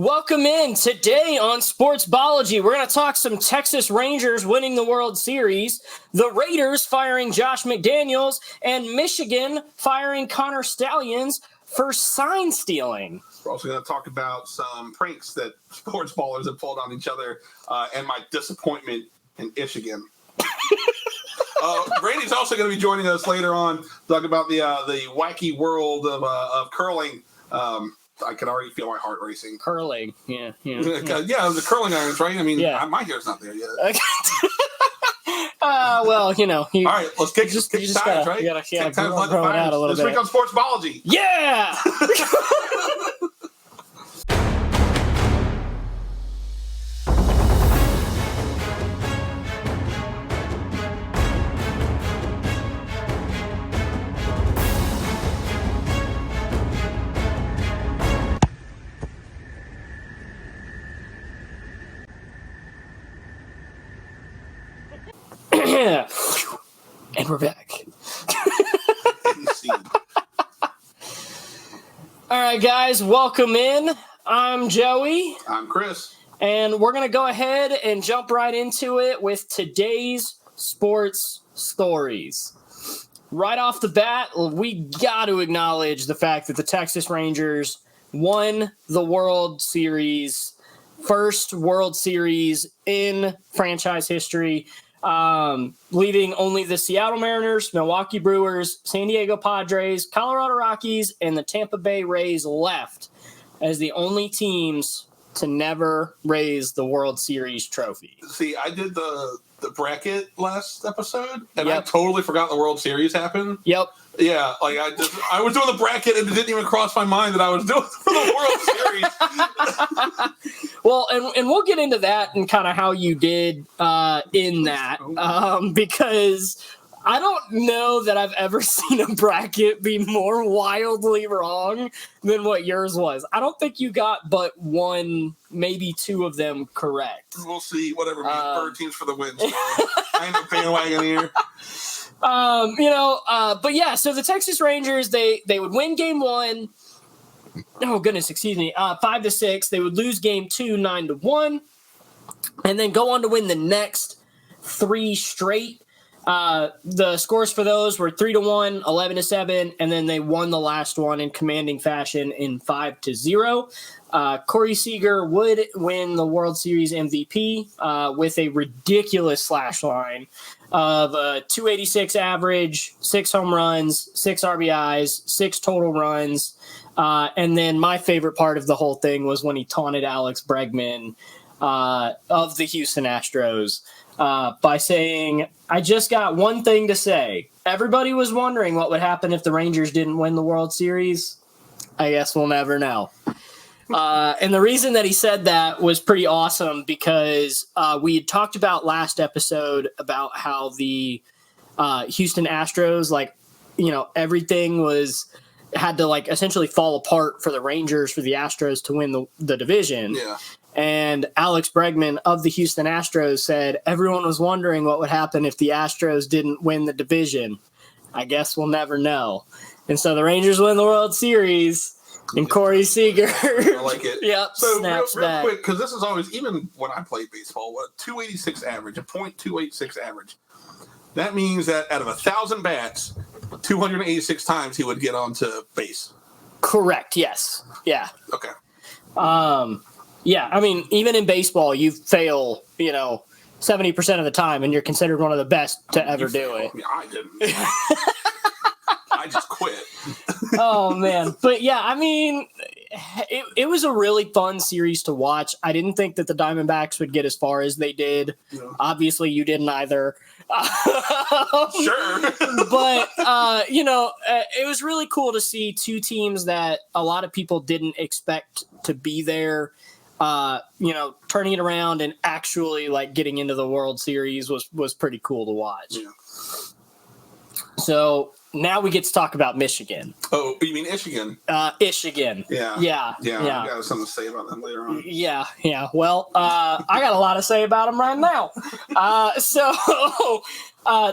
Welcome in. Today on Sportsballogy, we're going to talk some Texas Rangers winning the World Series, the Raiders firing Josh McDaniels, and Michigan firing Connor Stalions for sign stealing. We're also going to talk about some pranks that sports ballers have pulled on each other and my disappointment in Michigan. Randy's also going to be joining us later on, talking about the wacky world of curling. I can already feel my heart racing. Curling, yeah. The curling irons, right? I mean, my hair's not there yet. Okay. Well, you know. All right, let's kick tires, right? You gotta grow it out a little bit. This week on Sportsballogy. Yeah! And we're back. All right, guys, welcome in. I'm Joey. I'm Chris. And we're going to go ahead and jump right into it with today's sports stories. Right off the bat, we got to acknowledge the fact that the Texas Rangers won the World Series, first World Series in franchise history. Leaving only the Seattle Mariners, Milwaukee Brewers, San Diego Padres, Colorado Rockies, and the Tampa Bay Rays left as the only teams to never raise the World Series trophy. See, I did the bracket last episode, and I totally forgot the World Series happened. Yep. Yeah, like I was doing the bracket, and it didn't even cross my mind that I was doing for the World Series. Well, and we'll get into that and kind of how you did in that, because I don't know that I've ever seen a bracket be more wildly wrong than what yours was. I don't think you got but one, maybe two of them correct. We'll see. Whatever. Bird teams for the win. So I ain't no bandwagon here. But yeah, so the Texas Rangers, they would win game one. Oh, goodness, excuse me. 5-6. They would lose game two, 9-1, and then go on to win the next three straight. The scores for those were 3-1, 11-7, and then they won the last one in commanding fashion in 5-0. Corey Seager would win the World Series MVP with a ridiculous slash line of a 286 average, 6 home runs, 6 RBIs, 6 total runs. And then my favorite part of the whole thing was when he taunted Alex Bregman of the Houston Astros by saying, "I just got one thing to say. Everybody was wondering what would happen if the Rangers didn't win the World Series. I guess we'll never know." And the reason that he said that was pretty awesome because we had talked about last episode about how the Houston Astros, everything had to essentially fall apart for the Rangers, for the Astros to win the division. Yeah. And Alex Bregman of the Houston Astros said, everyone was wondering what would happen if the Astros didn't win the division. I guess we'll never know. And so the Rangers win the World Series, and Corey Seager. I like it. Yep, so snaps real back. Quick, because this is always, even when I played baseball, what, 286 average, a .286 average. That means that out of 1,000 bats, 286 times he would get onto base. Correct, yes. Yeah. Okay. Yeah, I mean, even in baseball, you fail, 70% of the time, and you're considered one of the best to ever do it. Yeah, I didn't. I just quit. Oh, man. But, yeah, I mean, it was a really fun series to watch. I didn't think that the Diamondbacks would get as far as they did. Yeah. Obviously, you didn't either. Sure. But, it was really cool to see two teams that a lot of people didn't expect to be there, turning it around and actually getting into the World Series was pretty cool to watch. Yeah. So now we get to talk about Michigan. Oh, you mean Michigan? Michigan. Yeah. Yeah. I got something to say about them later on. Yeah. Well, I got a lot to say about them right now.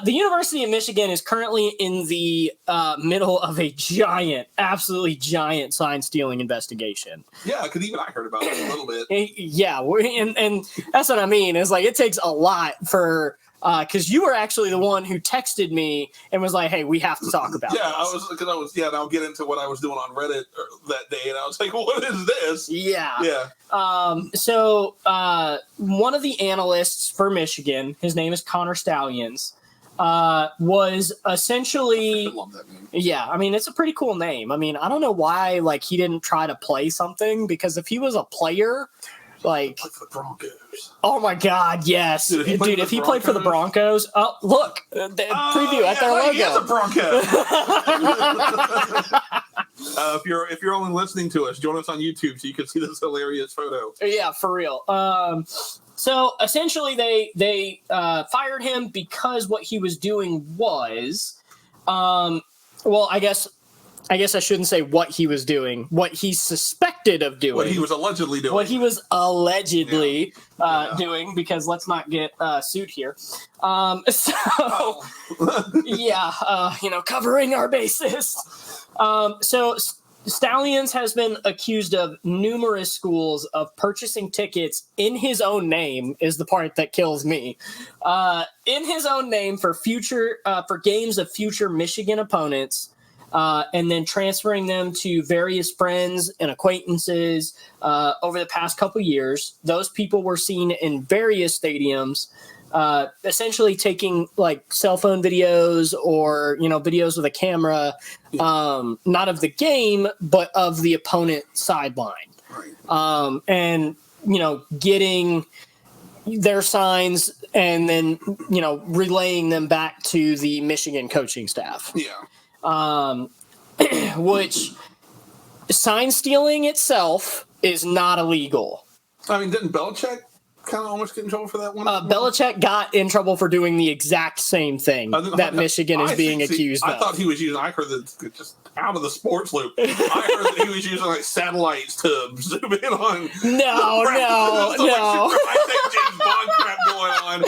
The University of Michigan is currently in the middle of a absolutely giant sign stealing investigation. Yeah, because even I heard about it a little bit. Yeah, and that's what I mean. Is like it takes a lot for. Because you were actually the one who texted me and was like, "Hey, we have to talk about." Yeah, this. and I'll get into what I was doing on Reddit that day, and I was like, "What is this?" Yeah. So one of the analysts for Michigan, his name is Connor Stalions, was essentially. I love that name. Yeah, I mean it's a pretty cool name. I mean, I don't know why he didn't try to play something, because if he was a player. Like for the Broncos. Oh my God! Yes, dude. If he played for the Broncos, look, the preview at their logo. He is a Bronco. If you're only listening to us, join us on YouTube so you can see this hilarious photo. Yeah, for real. So essentially, they fired him because what he was doing was, well, I guess I shouldn't say what he was doing. What he suspected of doing. What he was allegedly doing. What he was allegedly doing, because let's not get sued here. Covering our bases. So Stalions has been accused of numerous schools of purchasing tickets in his own name, is the part that kills me. In his own name for games of future Michigan opponents. And then transferring them to various friends and acquaintances over the past couple years. Those people were seen in various stadiums, essentially taking like cell phone videos or videos with a camera, not of the game but of the opponent sideline, right. And getting their signs and then relaying them back to the Michigan coaching staff. Yeah. Which sign stealing itself is not illegal. I mean, didn't Belichick kind of almost get in trouble for that one? Belichick got in trouble for doing the exact same thing that Michigan is being accused of. I thought he was using, I heard that just out of the sports loop. I heard that he was using like satellites to zoom in on. No. Like, James Bond crap going on.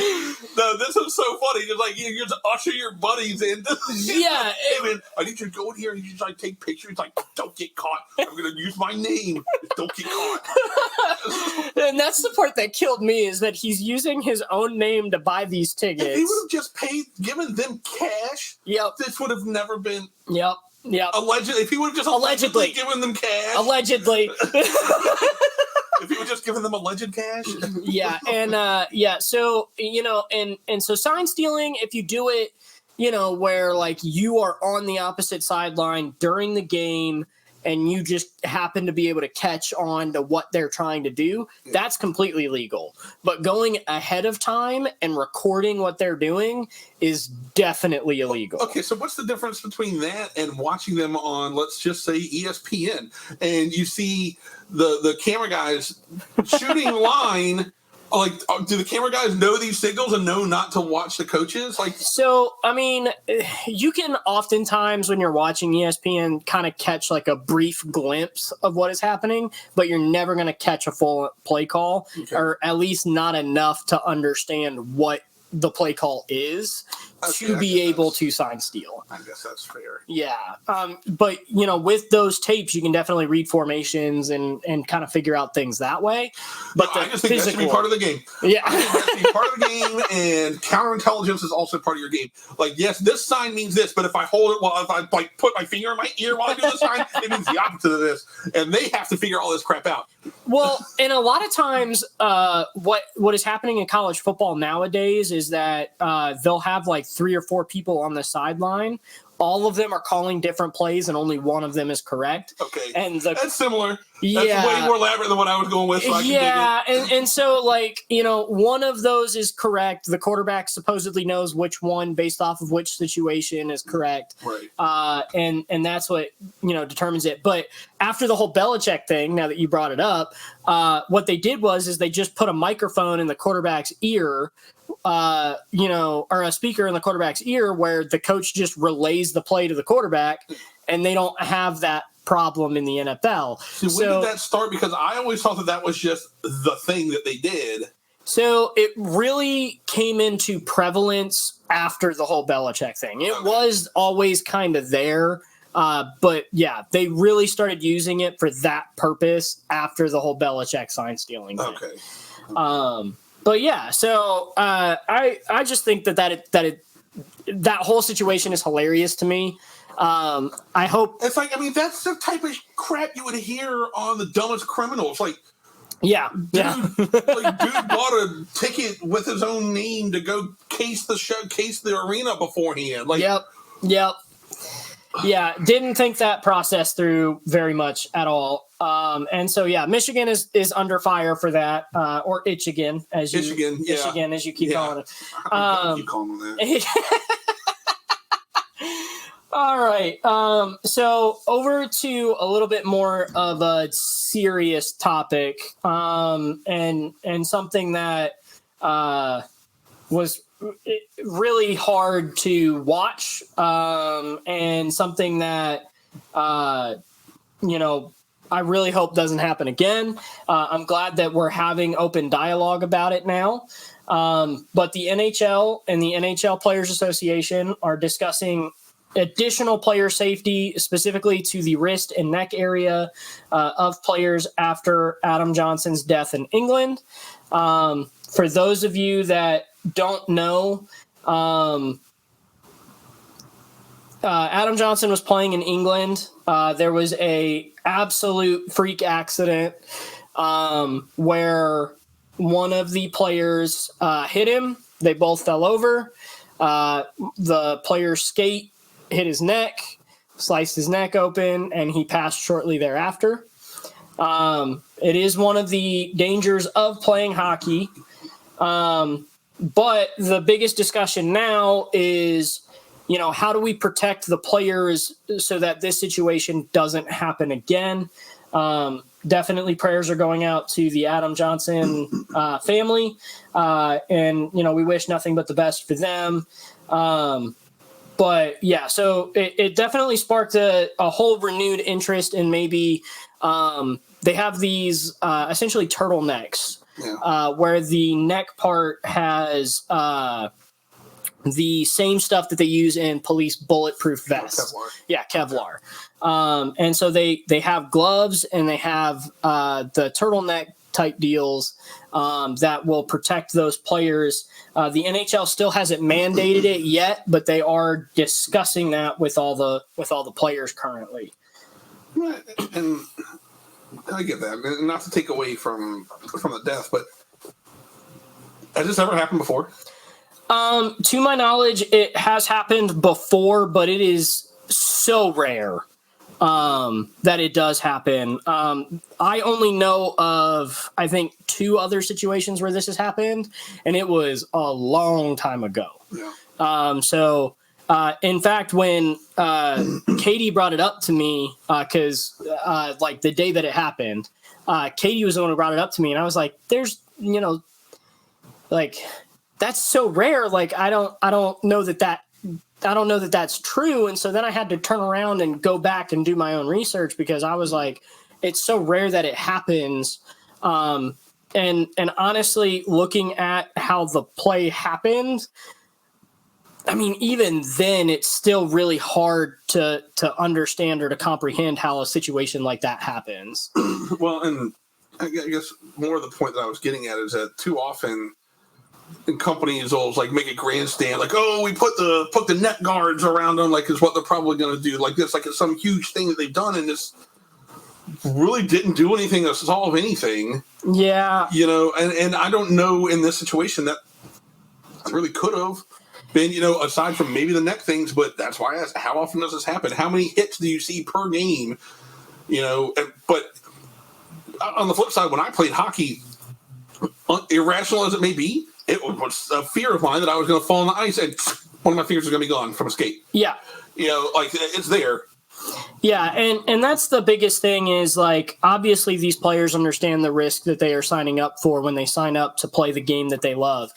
No, this is so funny. Just like you just usher your buddies in. Yeah. Hey man, I need you to go in here and you just like take pictures. Like, don't get caught. I'm gonna use my name. Don't get caught. And that's the part that killed me, is that he's using his own name to buy these tickets. If he would have just given them cash, this would have never been. Yep. Allegedly, if he would have just allegedly given them cash. Allegedly. If he would just given them alleged cash. So so sign stealing, if you do it, where like you are on the opposite sideline during the game and you just happen to be able to catch on to what they're trying to do, that's completely legal. But going ahead of time and recording what they're doing is definitely illegal. Okay, so what's the difference between that and watching them on, let's just say, ESPN, and you see the camera guys shooting line? Like, do the camera guys know these signals and know not to watch the coaches? Like, so, I mean, you can oftentimes when you're watching ESPN kind of catch like a brief glimpse of what is happening, but you're never going to catch a full play call, or at least not enough to understand what the play call is to be able to sign steal. I guess that's fair. Yeah. But, with those tapes, you can definitely read formations and kind of figure out things that way. But I just think that should be part of the game. Yeah. I think that should be part of the game, and counterintelligence is also part of your game. Like, yes, this sign means this, but if I hold it if I like put my finger in my ear while I do the sign, it means the opposite of this. And they have to figure all this crap out. Well, and a lot of times what is happening in college football nowadays is that they'll have like 3 or 4 people on the sideline. All of them are calling different plays, and only one of them is correct. Okay, and that's similar. Yeah, that's way more elaborate than what I was going with. So and so like one of those is correct. The quarterback supposedly knows which one based off of which situation is correct. Right. And that's what determines it. But after the whole Belichick thing, now that you brought it up, what they did was they just put a microphone in the quarterback's ear or a speaker in the quarterback's ear where the coach just relays the play to the quarterback, and they don't have that problem in the NFL. So when did that start? Because I always thought that was just the thing that they did. So it really came into prevalence after the whole Belichick thing. It was always kind of there. But yeah, they really started using it for that purpose after the whole Belichick sign stealing thing. Okay. But yeah, so I just think that whole situation is hilarious to me. I hope it's like, I mean, that's the type of crap you would hear on The Dumbest Criminals. Like, dude bought a ticket with his own name to go case the arena beforehand. Like, yep. Yeah, didn't think that process through very much at all. And so yeah, Michigan is under fire for that, or Itchigan as you keep calling it. I keep calling them that. All right. So over to a little bit more of a serious topic, and something that was really hard to watch, and something that I really hope doesn't happen again. I'm glad that we're having open dialogue about it now. But the NHL and the NHL Players Association are discussing additional player safety, specifically to the wrist and neck area of players after Adam Johnson's death in England. For those of you that don't know, Adam Johnson was playing in England. There was a absolute freak accident where one of the players hit him. They both fell over. The player's skate hit his neck, sliced his neck open, and he passed shortly thereafter. It is one of the dangers of playing hockey. But the biggest discussion now is, how do we protect the players so that this situation doesn't happen again? Definitely prayers are going out to the Adam Johnson family. And, we wish nothing but the best for them. But yeah, so it definitely sparked a whole renewed interest in maybe they have these essentially turtlenecks, where the neck part has the same stuff that they use in police bulletproof vests. Kevlar. Yeah, Kevlar. And so they have gloves and they have the turtleneck type deals that will protect those players. The NHL still hasn't mandated it yet, but they are discussing that with all the players currently. Right, and I get that. And not to take away from the death, but has this ever happened before? To my knowledge, it has happened before, but it is so rare that it does happen. I only know of, I think, 2 other situations where this has happened, and it was a long time ago. Yeah. So, in fact, when Katie brought it up to me, because like the day that it happened, Katie was the one who brought it up to me, and I was like, "There's, that's so rare. Like, I don't know that that's true." And so then I had to turn around and go back and do my own research because I was like, it's so rare that it happens. And honestly, looking at how the play happened, I mean, even then it's still really hard to understand or to comprehend how a situation like that happens. Well, and I guess more of the point that I was getting at is that too often companies will make a grandstand, like, oh, we put the net guards around them, like is what they're probably going to do, like this, like it's some huge thing that they've done, and this really didn't do anything to solve anything. Yeah, and I don't know in this situation that really could have been, aside from maybe the neck things, but that's why I asked, how often does this happen? How many hits do you see per game? But on the flip side, when I played hockey, irrational as it may be, it was a fear of mine that I was going to fall on the ice and one of my fingers was going to be gone from a skate. Yeah. It's there. Yeah, and that's the biggest thing is, like, obviously these players understand the risk that they are signing up for when they sign up to play the game that they love.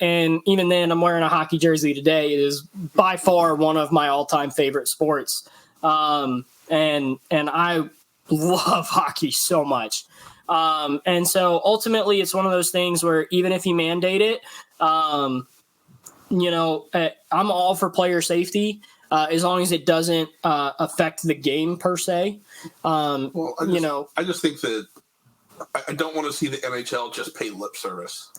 And even then, I'm wearing a hockey jersey today. It is by far one of my all-time favorite sports. And I love hockey so much. And so ultimately it's one of those things where even if you mandate it, I'm all for player safety. As long as it doesn't affect the game per se. I just think that I don't want to see the NHL just pay lip service.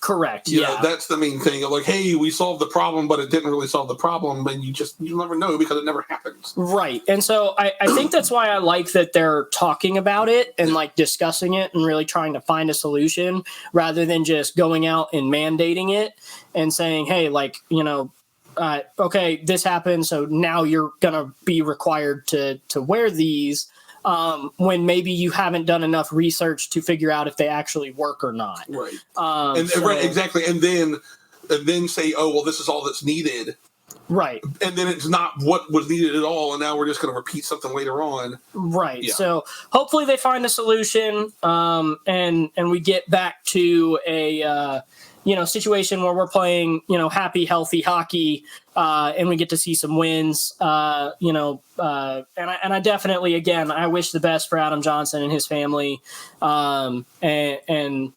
Correct. You know, that's the main thing. Like, hey, we solved the problem, but it didn't really solve the problem, and you never know because it never happens. Right. And so I think that's why I like that they're talking about it and like discussing it and really trying to find a solution rather than just going out and mandating it and saying, hey, like, okay, this happened, so now you're going to be required to wear these when maybe you haven't done enough research to figure out if they actually work or not. Right. Right, exactly. And then say, oh, well, this is all that's needed. Right. And then it's not what was needed at all, and now we're just going to repeat something later on. Right. Yeah. So hopefully they find a solution and we get back to a situation where we're playing, happy, healthy hockey, and we get to see some wins, and I definitely, again, I wish the best for Adam Johnson and his family, and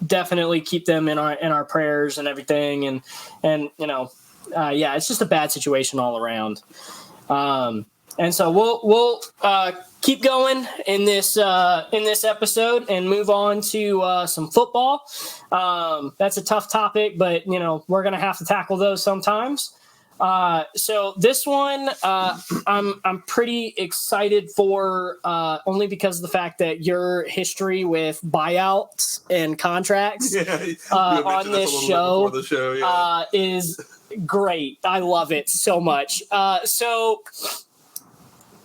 definitely keep them in our prayers and everything. It's just a bad situation all around. And so we'll keep going in this episode and move on to some football. That's a tough topic, but we're gonna have to tackle those sometimes. So this one I'm pretty excited for, only because of the fact that your history with buyouts and contracts on this show, is great. I love it so much. So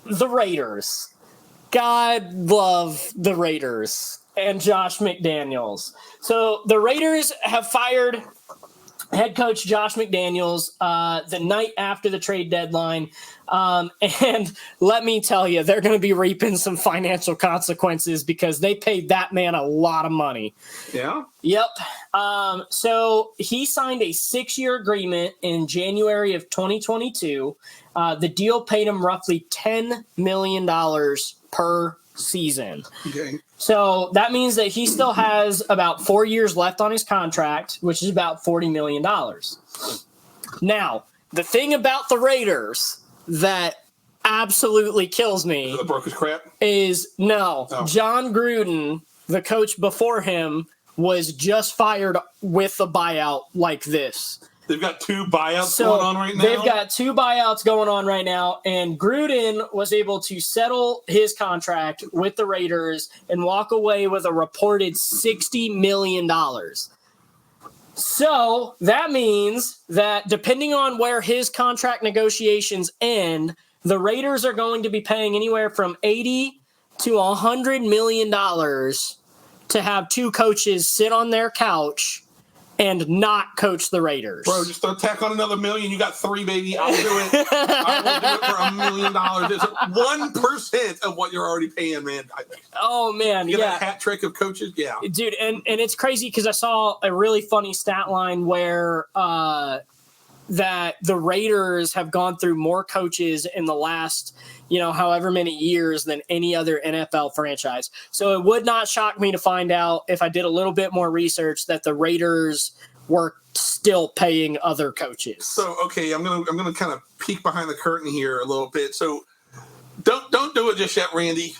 the Raiders. God love the Raiders and Josh McDaniels. So the Raiders have fired head coach Josh McDaniels the night after the trade deadline. And let me tell you, they're going to be reaping some financial consequences because they paid that man a lot of money. Yeah? Yep. So he signed a 6-year agreement in January of 2022. The deal paid him roughly $10 million per season. Okay. So that means that he still has about 4 years left on his contract, which is about $40 million. Now, the thing about the Raiders that absolutely kills me the broker's crap is John Gruden, the coach before him, was just fired with a buyout like this. They've got 2 buyouts going on right now? They've got 2 buyouts going on right now, and Gruden was able to settle his contract with the Raiders and walk away with a reported $60 million. So that means that depending on where his contract negotiations end, the Raiders are going to be paying anywhere from $80 to $100 million to have 2 coaches sit on their couch and not coach the Raiders. Bro, just tack on another $1 million. You got 3, baby. I'll do it. I will do it for $1 million. It's 1% of what you're already paying, man. Oh, man. You get a hat trick of coaches? Yeah. Dude, and it's crazy because I saw a really funny stat line where that the Raiders have gone through more coaches in the last, however many years than any other NFL franchise. So it would not shock me to find out, if I did a little bit more research, that the Raiders were still paying other coaches. So, okay, I'm gonna kind of peek behind the curtain here a little bit. So don't do it just yet, Randy.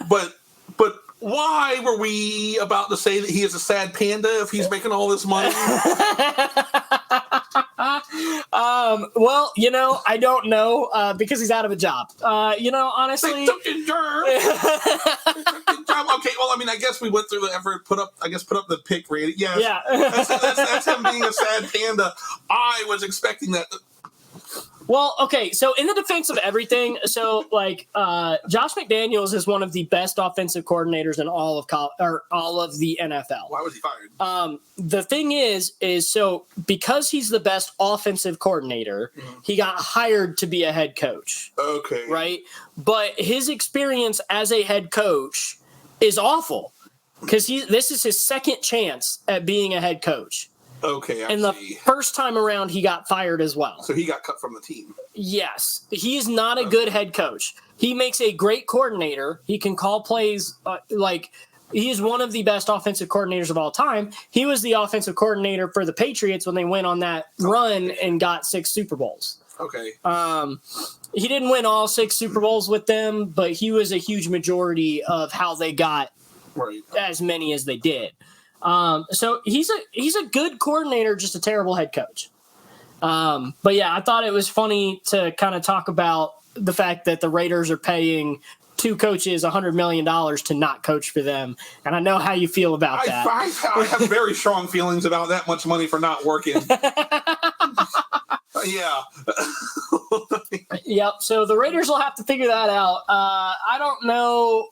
But why were we about to say that he is a sad panda if he's making all this money? Well, I don't know, because he's out of a job. Honestly. Okay, well, I mean, I guess we went through the effort, put up the pick, Randy. Yes. Yeah. That's him being a sad panda. I was expecting that. Well, okay, so in the defense of everything, so like Josh McDaniels is one of the best offensive coordinators in all of the NFL. Why was he fired? The thing is so because he's the best offensive coordinator, he got hired to be a head coach. Okay. Right? But his experience as a head coach is awful because this is his second chance at being a head coach. Okay, and the first time around, he got fired as well. So he got cut from the team. Yes. He is not a good head coach. He makes a great coordinator. He can call plays he is one of the best offensive coordinators of all time. He was the offensive coordinator for the Patriots when they went on that run and got 6 Super Bowls. Okay. He didn't win all 6 Super Bowls with them, but he was a huge majority of how they got as many as they did. So he's a good coordinator, just a terrible head coach. But yeah, I thought it was funny to kind of talk about the fact that the Raiders are paying 2 coaches $100 million to not coach for them. And I know how you feel about that. I have very strong feelings about that much money for not working. Yeah. Yep. So the Raiders will have to figure that out. I don't know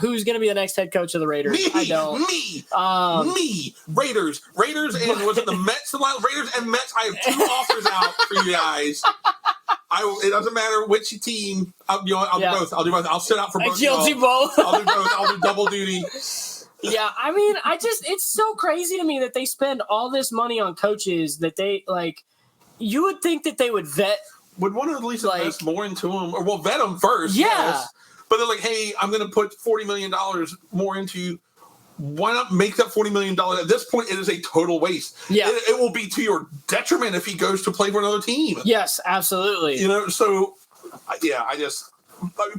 who's going to be the next head coach of the Raiders. I don't. Me. Raiders, and was it the Mets? Raiders and Mets. I have 2 offers out for you guys. It doesn't matter which team. I'll do both. I'll do both. I'll sit out for both. You'll do both. I'll do both. I'll do double duty. Yeah, I mean, it's so crazy to me that they spend all this money on coaches that they like. You would think that they would vet. Would want to at least invest more into them, or we'll vet them first. Yeah. Yes. But they're like, hey, I'm going to put $40 million more into you. Why not make that $40 million? At this point, it is a total waste. Yeah. It will be to your detriment if he goes to play for another team. Yes, absolutely. So, yeah,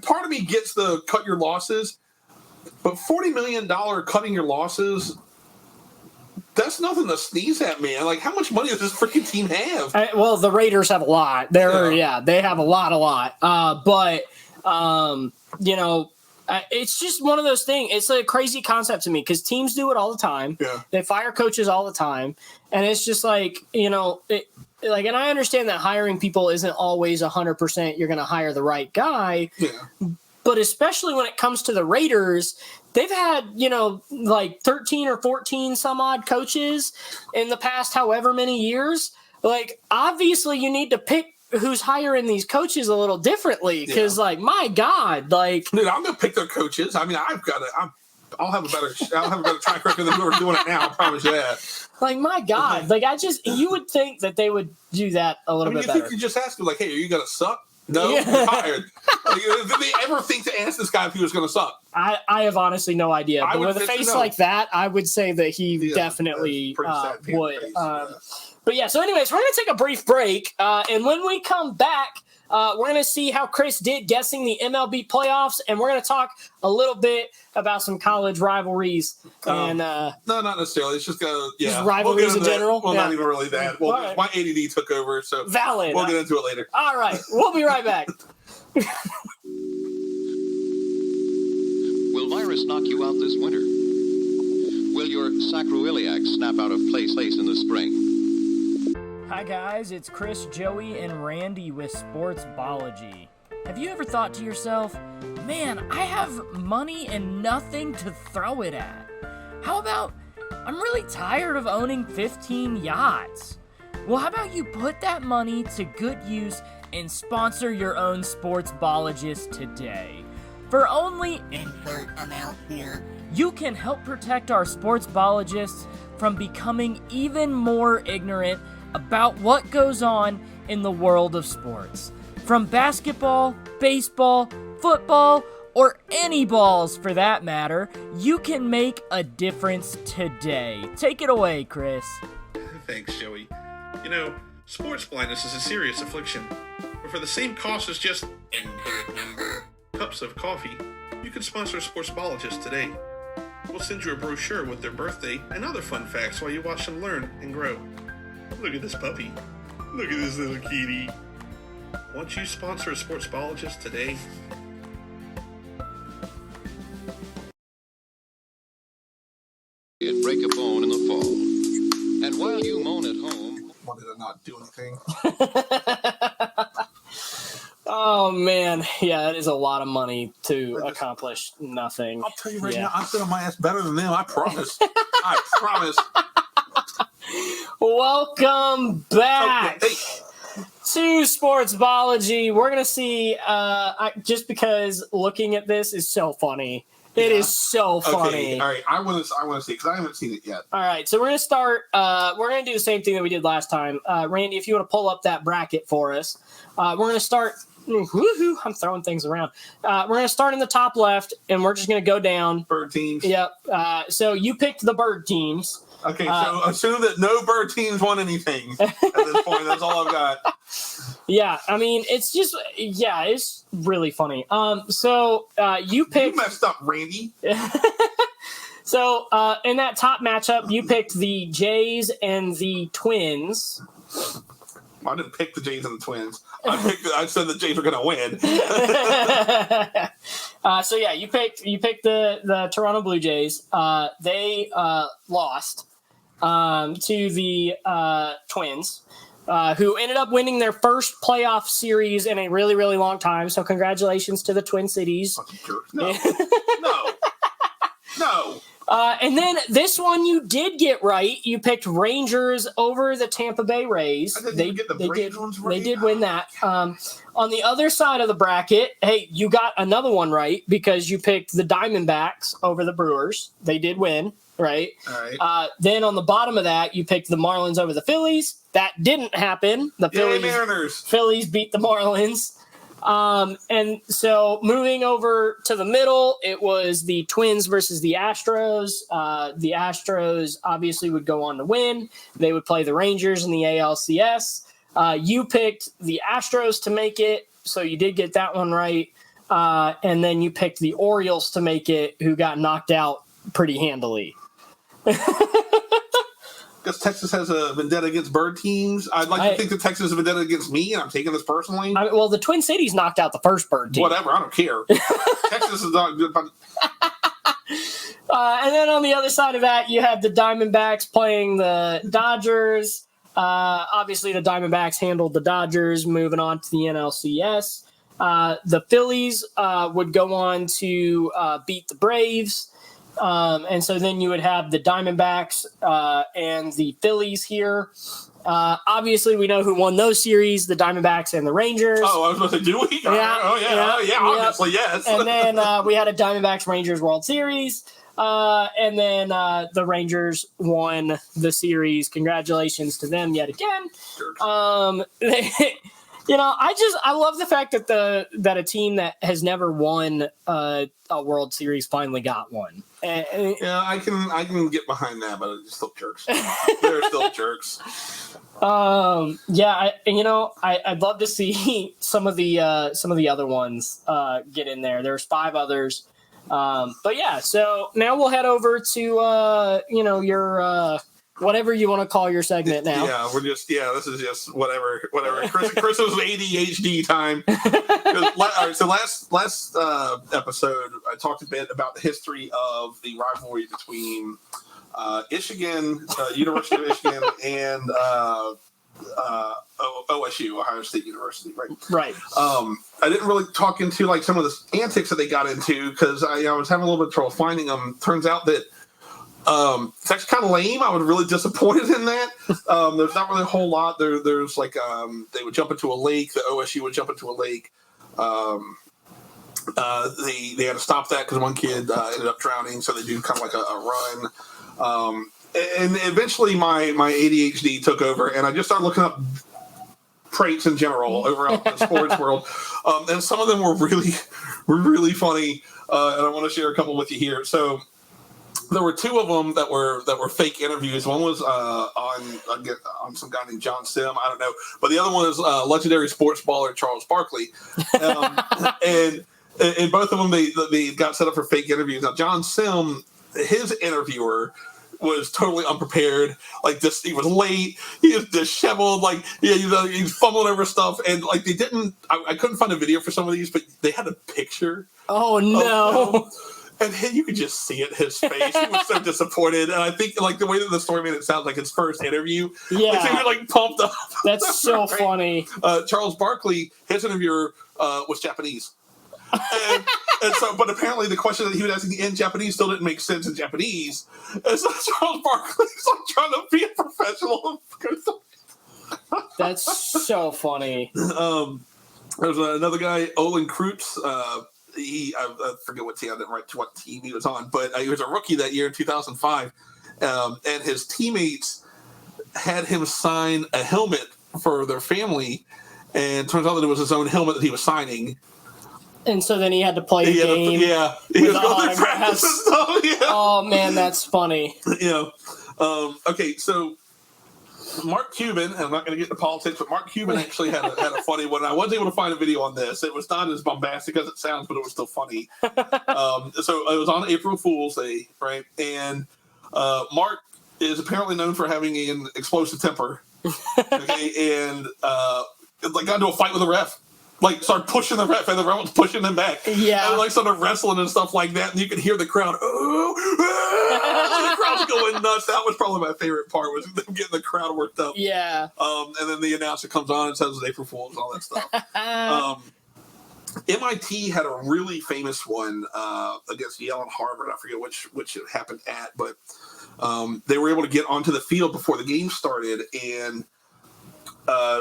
part of me gets the cut your losses, but $40 million cutting your losses, that's nothing to sneeze at, man. Like, how much money does this freaking team have? Well, the Raiders have a lot. They have a lot. But it's just one of those things. It's a crazy concept to me because teams do it all the time. Yeah. They fire coaches all the time. And it's just like, and I understand that hiring people isn't always 100% you're going to hire the right guy. Yeah. But especially when it comes to the Raiders, they've had, 13 or 14 some odd coaches in the past however many years. Like, obviously you need to pick who's hiring these coaches a little differently because, my God, dude, I'm gonna pick their coaches. I mean, I'll have a better track record than whoever's doing it now. I promise you that. My God, you would think that they would do that a little bit better. Think you just ask them, hey, are you gonna suck? No, you're hired. Did they ever think to ask this guy if he was gonna suck? I have honestly no idea. But with a face like that, I would say that he definitely would. But yeah, so anyways, we're going to take a brief break. And when we come back, we're going to see how Chris did guessing the MLB playoffs. And we're going to talk a little bit about some college rivalries. No, not necessarily. It's just just rivalries in general. Well, not even really that. Well, my ADD took over, so valid. We'll get into it later. All right. We'll be right back. Will virus knock you out this winter? Will your sacroiliac snap out of place in the spring? Hi guys, it's Chris, Joey, and Randy with Sportsballogy. Have you ever thought to yourself, man, I have money and nothing to throw it at? How about, I'm really tired of owning 15 yachts? Well, how about you put that money to good use and sponsor your own Sportsballogist today? For only insert amount here, you can help protect our Sportsballogists from becoming even more ignorant about what goes on in the world of sports. From basketball, baseball, football, or any balls for that matter, you can make a difference today. Take it away, Chris. Thanks, Joey. Sports blindness is a serious affliction, but for the same cost as just cups of coffee, you can sponsor a Sportsbologist today. We'll send you a brochure with their birthday and other fun facts while you watch them learn and grow. Look at this puppy. Look at this little kitty. Won't you sponsor a Sportsbologist today? It break a bone in the fall. And while you moan at home... wanted to not do anything. Oh man, yeah, that is a lot of money to accomplish nothing. I'll tell you right now, I'm sitting on my ass better than them. I promise. I promise. Welcome back Okay, to Sportsballogy. We're gonna see. Just because looking at this is so funny. It is so funny. Okay, all right. I want to see because I haven't seen it yet. All right, so we're gonna start. We're gonna do the same thing that we did last time. Randy, if you want to pull up that bracket for us, we're gonna start. Woohoo! I'm throwing things around. We're gonna start in the top left, and we're just gonna go down. Bird teams. Yep. So you picked the bird teams. Okay, so assume that no bird teams won anything at this point. That's all I've got. Yeah, I mean, it's really funny. So you picked. You messed up, Randy. So in that top matchup, you picked the Jays and the Twins. I didn't pick the Jays and the Twins. I said the Jays were going to win. So yeah, you picked the Toronto Blue Jays. They lost to the Twins, who ended up winning their first playoff series in a really, really long time. So congratulations to the Twin Cities. Fucking jerk. No. No. And then this one you did get right. You picked Rangers over the Tampa Bay Rays. I didn't even get the Braves ones right. They did win that. On the other side of the bracket, hey, you got another one right because you picked the Diamondbacks over the Brewers. They did win, right? All right. Then on the bottom of that, you picked the Marlins over the Phillies. That didn't happen. The Phillies beat the Marlins. And so moving over to the middle, it was the Twins versus the Astros. The Astros obviously would go on to win. They would play the Rangers in the ALCS. You picked the Astros to make it, so you did get that one right. And then you picked the Orioles to make it, who got knocked out pretty handily. Because Texas has a vendetta against bird teams. I'd like to think that Texas has a vendetta against me, and I'm taking this personally. Well, the Twin Cities knocked out the first bird team. Whatever, I don't care. Texas is not good. And then on the other side of that, you had the Diamondbacks playing the Dodgers. Obviously, the Diamondbacks handled the Dodgers, moving on to the NLCS. The Phillies would go on to beat the Braves. And so then you would have the Diamondbacks and the Phillies here. Obviously, we know who won those series, the Diamondbacks and the Rangers. Oh, I was going to say, do we? Yeah, obviously, yes. And then we had a Diamondbacks-Rangers World Series. And then the Rangers won the series. Congratulations to them yet again. I love the fact that a team that has never won a World Series finally got one. Yeah, I can get behind that, but it's still jerks. They're still jerks. I'd love to see some of the other ones get in there. There's 5 others. But yeah, so now we'll head over to your whatever you want to call your segment now. Yeah, this is just whatever. Chris's ADHD time. All right, so last episode, I talked a bit about the history of the rivalry between University of Michigan, and OSU, Ohio State University, right? Right. I didn't really talk into like some of the antics that they got into because I was having a little bit of trouble finding them. Turns out that it's actually kind of lame. I was really disappointed in that. There's not really a whole lot. There's like they would jump into a lake. The OSU would jump into a lake. They had to stop that because one kid ended up drowning. So they do kind of like a run. And eventually my ADHD took over, and I just started looking up pranks in general over out in the sports world. And some of them were really funny. And I want to share a couple with you here. So there were 2 of them that were fake interviews. One was on some guy named John Sim. I don't know. But the other one is legendary sports baller Charles Barkley. And both of them, they got set up for fake interviews. Now, John Sim, his interviewer, was totally unprepared. Like this, he was late. He was disheveled. Like he's fumbling over stuff, and like they didn't. I couldn't find a video for some of these, but they had a picture. Oh no! And you could just see it, his face. He was so disappointed. And I think, like, the way that the story made it sound like his first interview. Yeah. Like, he was, like, pumped up. That's so right? funny. Charles Barkley, his interviewer was Japanese. And so, but apparently the question that he was asking in Japanese still didn't make sense in Japanese. And so Charles Barkley's like trying to be a professional. That's so funny. There's another guy, Olin Krutz. I forget what team. I didn't write what team he was on, but he was a rookie that year in 2005. And his teammates had him sign a helmet for their family, and it turns out that it was his own helmet that he was signing. And so then he had to play the game. He was going through practice and stuff. Yeah. Oh man, that's funny. Okay, so Mark Cuban, and I'm not going to get into politics, but Mark Cuban actually had a funny one. I wasn't able to find a video on this. It was not as bombastic as it sounds, but it was still funny. So it was on April Fool's Day, right? And Mark is apparently known for having an explosive temper. Okay, and like got into a fight with the ref. Like, started pushing the ref, and the ref was pushing them back. Yeah. And, like, started wrestling and stuff like that, and you could hear the crowd, the crowd's going nuts. That was probably my favorite part, was them getting the crowd worked up. Yeah. And then the announcer comes on and says it's April Fool's and all that stuff. MIT had a really famous one against Yale and Harvard. I forget which it happened at, but they were able to get onto the field before the game started, and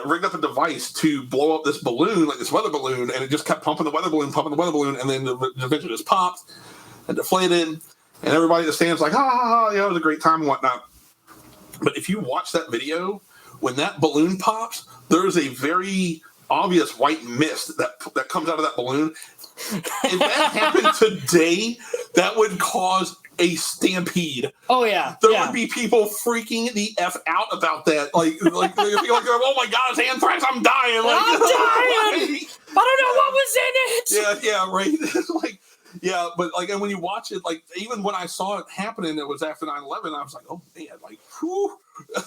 rigged up a device to blow up this balloon, like this weather balloon, and it just kept pumping the weather balloon, and then eventually just popped and deflated, and everybody in the stands like, it was a great time and whatnot. But if you watch that video, when that balloon pops, there's a very obvious white mist that comes out of that balloon. If that happened today, that would cause a stampede. Oh yeah, there would be people freaking the F out about that. Like, oh my God, it's anthrax! I'm dying! Like, I'm dying! I don't know what was in it. Yeah, right. But and when you watch it, like, even when I saw it happening, it was after 9/11. I was like, oh man, like, whew.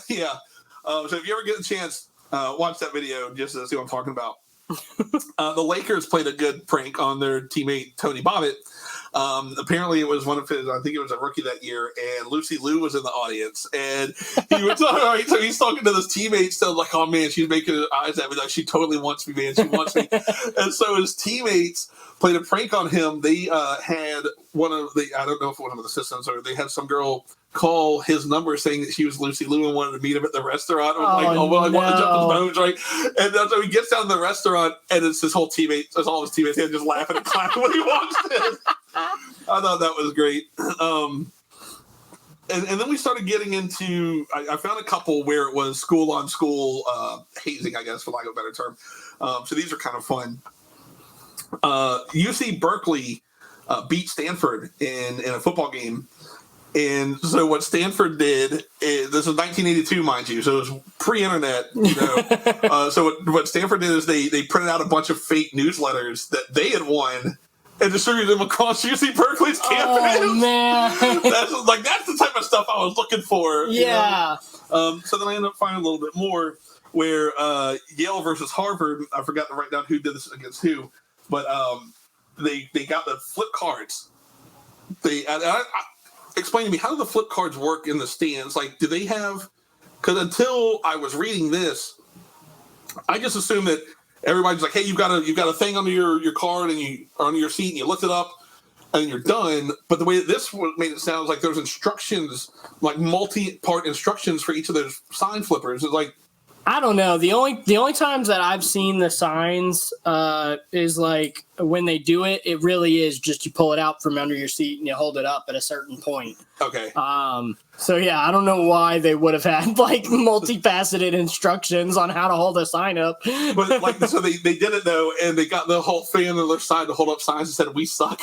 Yeah. So if you ever get a chance, watch that video just to see what I'm talking about. The Lakers played a good prank on their teammate Tony Bobbitt. Apparently it was one of his, I think it was a rookie that year, and Lucy Liu was in the audience, and he was right, so he's talking to his teammates, so like, oh man, she's making her eyes at me like she totally wants me, man, she wants me. And so his teammates played a prank on him. They had I don't know if one of the assistants, or they had some girl call his number saying that she was Lucy Liu and wanted to meet him at the restaurant. I want to jump his bones, right? And so he gets down to the restaurant, and it's his whole teammates, it's all his teammates, and just laughing and clapping when he walks in. I thought that was great. And then we started getting into, I found a couple where it was school-on-school hazing, I guess, for lack of a better term. So these are kind of fun. UC Berkeley beat Stanford in a football game. And so what Stanford did, this was 1982, mind you, so it was pre-internet, you know. So what Stanford did is they printed out a bunch of fake newsletters that they had won and distributed them across UC Berkeley's campus. Oh, man. That's the type of stuff I was looking for. Yeah. You know? So then I ended up finding a little bit more where Yale versus Harvard, I forgot to write down who did this against who, but they got the flip cards. Explain to me, how do the flip cards work in the stands? Like, do they have? Because until I was reading this, I just assumed that everybody's like, "Hey, you've got a thing under your card, and you are under your seat, and you lift it up, and you're done." But the way that this made it sound like there's instructions, like multi-part instructions for each of those sign flippers. It's like, I don't know. The only times that I've seen the signs is like when they do it. It really is just you pull it out from under your seat and you hold it up at a certain point. Okay. So yeah, I don't know why they would have had like multifaceted instructions on how to hold a sign up. But like, so they did it though, and they got the whole fan on their side to hold up signs and said, "We suck."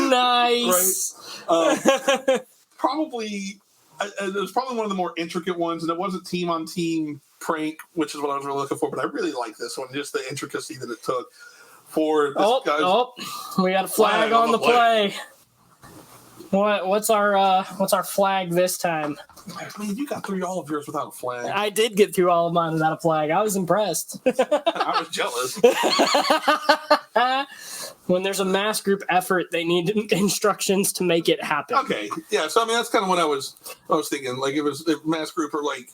Nice. Right. Probably. It was probably one of the more intricate ones, and it wasn't team-on-team prank, which is what I was really looking for, but I really like this one, just the intricacy that it took for this guy's... Oh, we got a flag on the play. What's our flag this time? I mean, you got through all of yours without a flag. I did get through all of mine without a flag. I was impressed. I was jealous. When there's a mass group effort, they need instructions to make it happen. Okay, yeah. So I mean, that's kind of what I was thinking. Like, if mass group or like,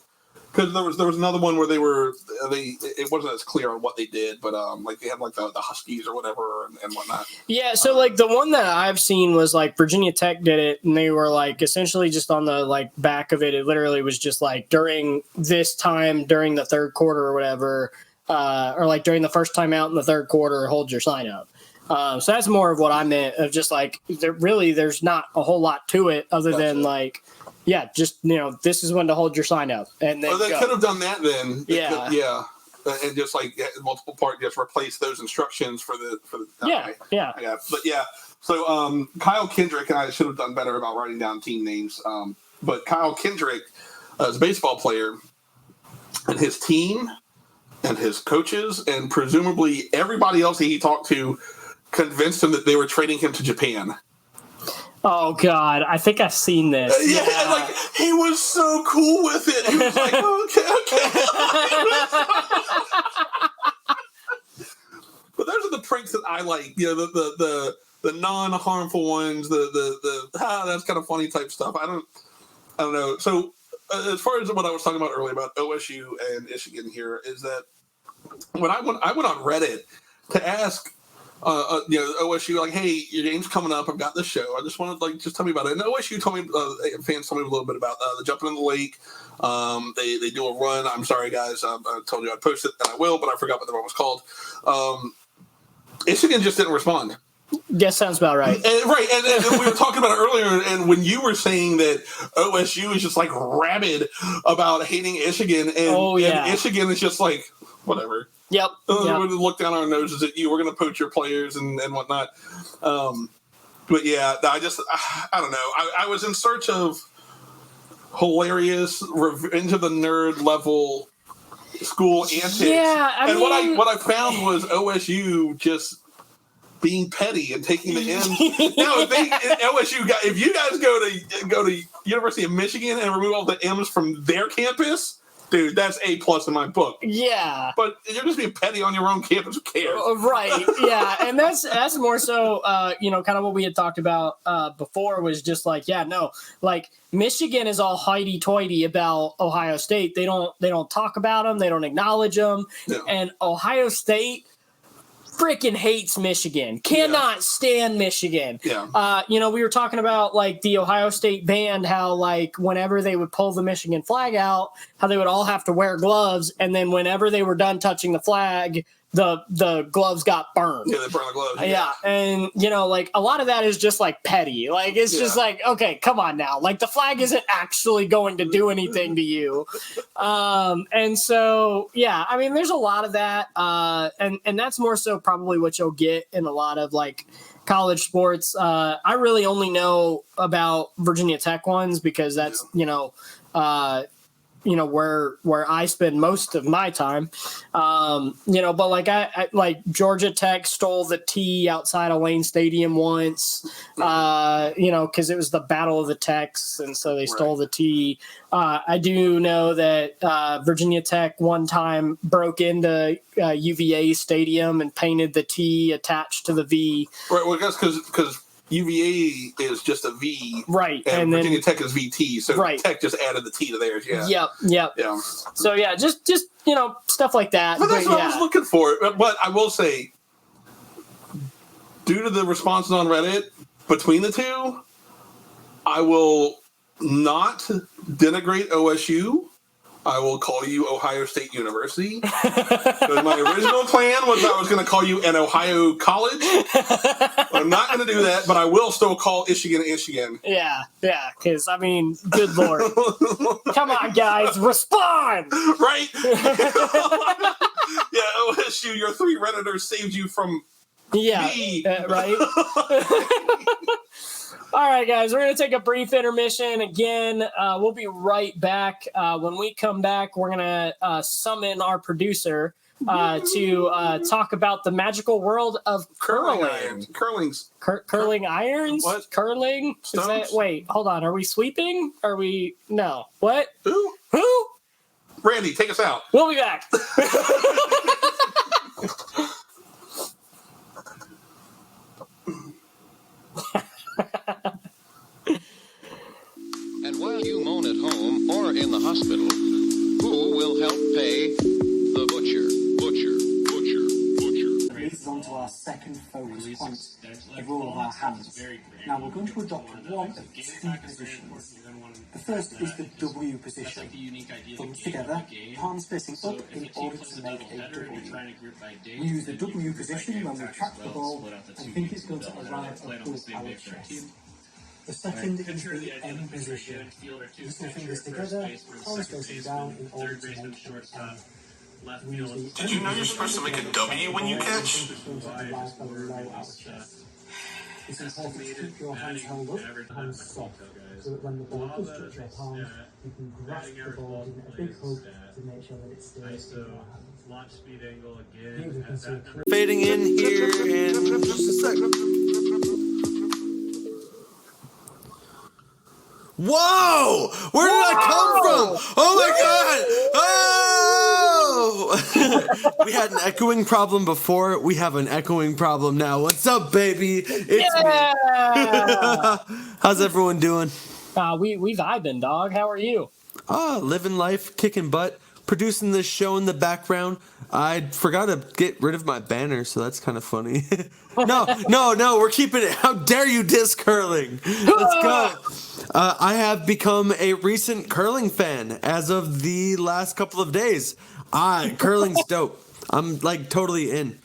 because there was another one where it wasn't as clear on what they did, but like they had like the Huskies or whatever and whatnot. Yeah. So like the one that I've seen was like Virginia Tech did it, and they were like essentially just on the like back of it. It literally was just like during this time during the third quarter or whatever, or like during the first time out in the third quarter, hold your sign up. So that's more of what I meant of just like there's not a whole lot to it other than like, yeah, just, this is when to hold your sign up. And then they could have done that then. Yeah. And just like multiple part, just replace those instructions for the. Yeah. But yeah. So Kyle Kendrick, and I should have done better about writing down team names. But Kyle Kendrick is a baseball player, and his team and his coaches and presumably everybody else that he talked to convinced him that they were trading him to Japan. Oh God, I think I've seen this. Yeah, like he was so cool with it. He was like, okay. But those are the pranks that I like. The non-harmful ones. That's kind of funny type stuff. I don't know. So as far as what I was talking about earlier about OSU and Michigan here is that when I went on Reddit to ask. OSU, like, hey, your game's coming up. I've got this show. I just wanted, just tell me about it. And OSU told me, fans told me a little bit about the jumping in the lake. They do a run. I'm sorry, guys. I told you I'd post it, and I will, but I forgot what the run was called. Michigan just didn't respond. Yes, sounds about right. And we were talking about it earlier, and when you were saying that OSU is just, like, rabid about hating Michigan, and Michigan is just like, whatever. Yep. We're going to look down our noses at you. We're going to poach your players and whatnot. But yeah, I don't know. I was in search of hilarious Revenge of the Nerd level school antics. Yeah, I mean, what I found was OSU just being petty and taking the end. Now, if you guys go to University of Michigan and remove all the M's from their campus. Dude, that's A+ in my book. Yeah, but you're just being petty on your own campus. Who cares? Right? Yeah, and that's more so, kind of what we had talked about before was just like, Michigan is all hoity-toity about Ohio State. They don't talk about them. They don't acknowledge them. Yeah. And Ohio State freaking hates Michigan. Cannot stand Michigan. Yeah. We were talking about like the Ohio State band, how like whenever they would pull the Michigan flag out, how they would all have to wear gloves, and then whenever they were done touching the flag, the gloves got burned. Yeah, they burned the gloves. Yeah. And like a lot of that is just like petty. Like it's just like, okay, come on now. Like the flag isn't actually going to do anything to you. And so I mean there's a lot of that. And that's more so probably what you'll get in a lot of like college sports. I really only know about Virginia Tech ones because that's where I spend most of my time, but like I like Georgia Tech stole the T outside of Lane Stadium once, because it was the Battle of the Techs, and so they stole the T. I do know that Virginia Tech one time broke into UVA Stadium and painted the T attached to the V. Right, well, that's because UVA is just a V, right? And Virginia Tech is VT, so Tech just added the T to theirs. Yeah. Yep. Yeah. So just stuff like that. But that's what I was looking for. But I will say, due to the responses on Reddit between the two, I will not denigrate OSU. I will call you Ohio State University. My original plan was I was going to call you an Ohio college. But I'm not going to do that, but I will still call Michigan. Yeah, because, I mean, good Lord. Come on, guys, respond! Right? OSU, your 3 Redditors saved you from me. Right? All right, guys, we're going to take a brief intermission. Again, we'll be right back. When we come back, we're going to summon our producer to talk about the magical world of curling. Curling irons? What? Curling? Stones? Wait, hold on. Are we sweeping? No. What? Who? Randy, take us out. We'll be back. in the hospital, who will help pay the butcher? Leads us on to our second focus point, the role of our hands. Now we're going to adopt one of two positions. The first is the W position. Thumbs together, palms facing up in order to make a W. We use the W position when we track the ball and think it's going to arrive above our chest. The second is the M position. Use the fingers together, palms facing down in order to make an M. Did you know you're supposed to make a W when you catch? It's important to keep your hands held up and soft, so that when the ball does touch your palms, you can grasp the ball in a big hug to make sure that it stays in your hands. Launch speed angle Here again. we can see Fading in here in just a second. Whoa! Where did I come from? Oh my god! Oh! We had an echoing problem before. We have an echoing problem now. What's up, baby? It's me. How's everyone doing? We vibing, dog. How are you? Living life, kicking butt, producing this show in the background. I forgot to get rid of my banner, so that's kind of funny. No, we're keeping it. How dare you diss curling? Let's go. I have become a recent curling fan as of the last couple of days. Curling's dope. I'm like totally in.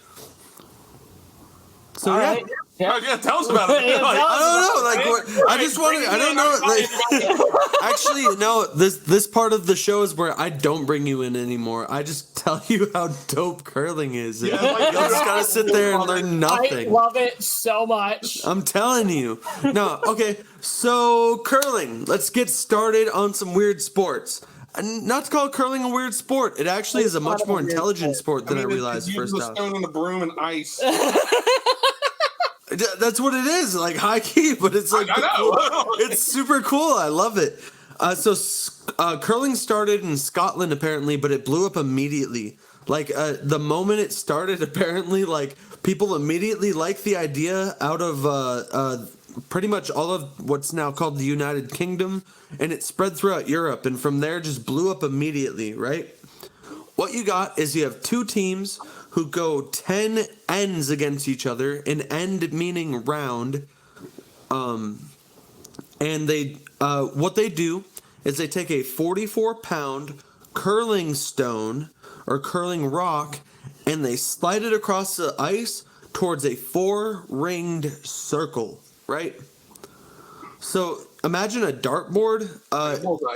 So yeah. Right. Yeah, tell us about it. Yeah, Like, tell us I don't know, like I just wanted. I don't know. Like, actually, no. This part of the show is where I don't bring you in anymore. I just tell you how dope curling is. Yeah, like, You'll just gotta sit there and learn I nothing. love it so much. I'm telling you. No, okay. So curling. Let's get started on some weird sports. Not to call curling a weird sport. It actually is a much more intelligent sport than I realized first the off. stone and the broom and ice. That's what it is, like high key, but it's like I know. it's super cool. I love it. So curling started in Scotland apparently, but it blew up immediately. Like the moment it started, apparently, like people immediately liked the idea out of pretty much all of what's now called the United Kingdom, and it spread throughout Europe, and from there just blew up immediately. Right? What you got is you have two teams who go 10 ends against each other, an end meaning round. And they what they do is they take a 44-pound curling stone or curling rock and they slide it across the ice towards a 4-ringed circle, right? So imagine a dartboard.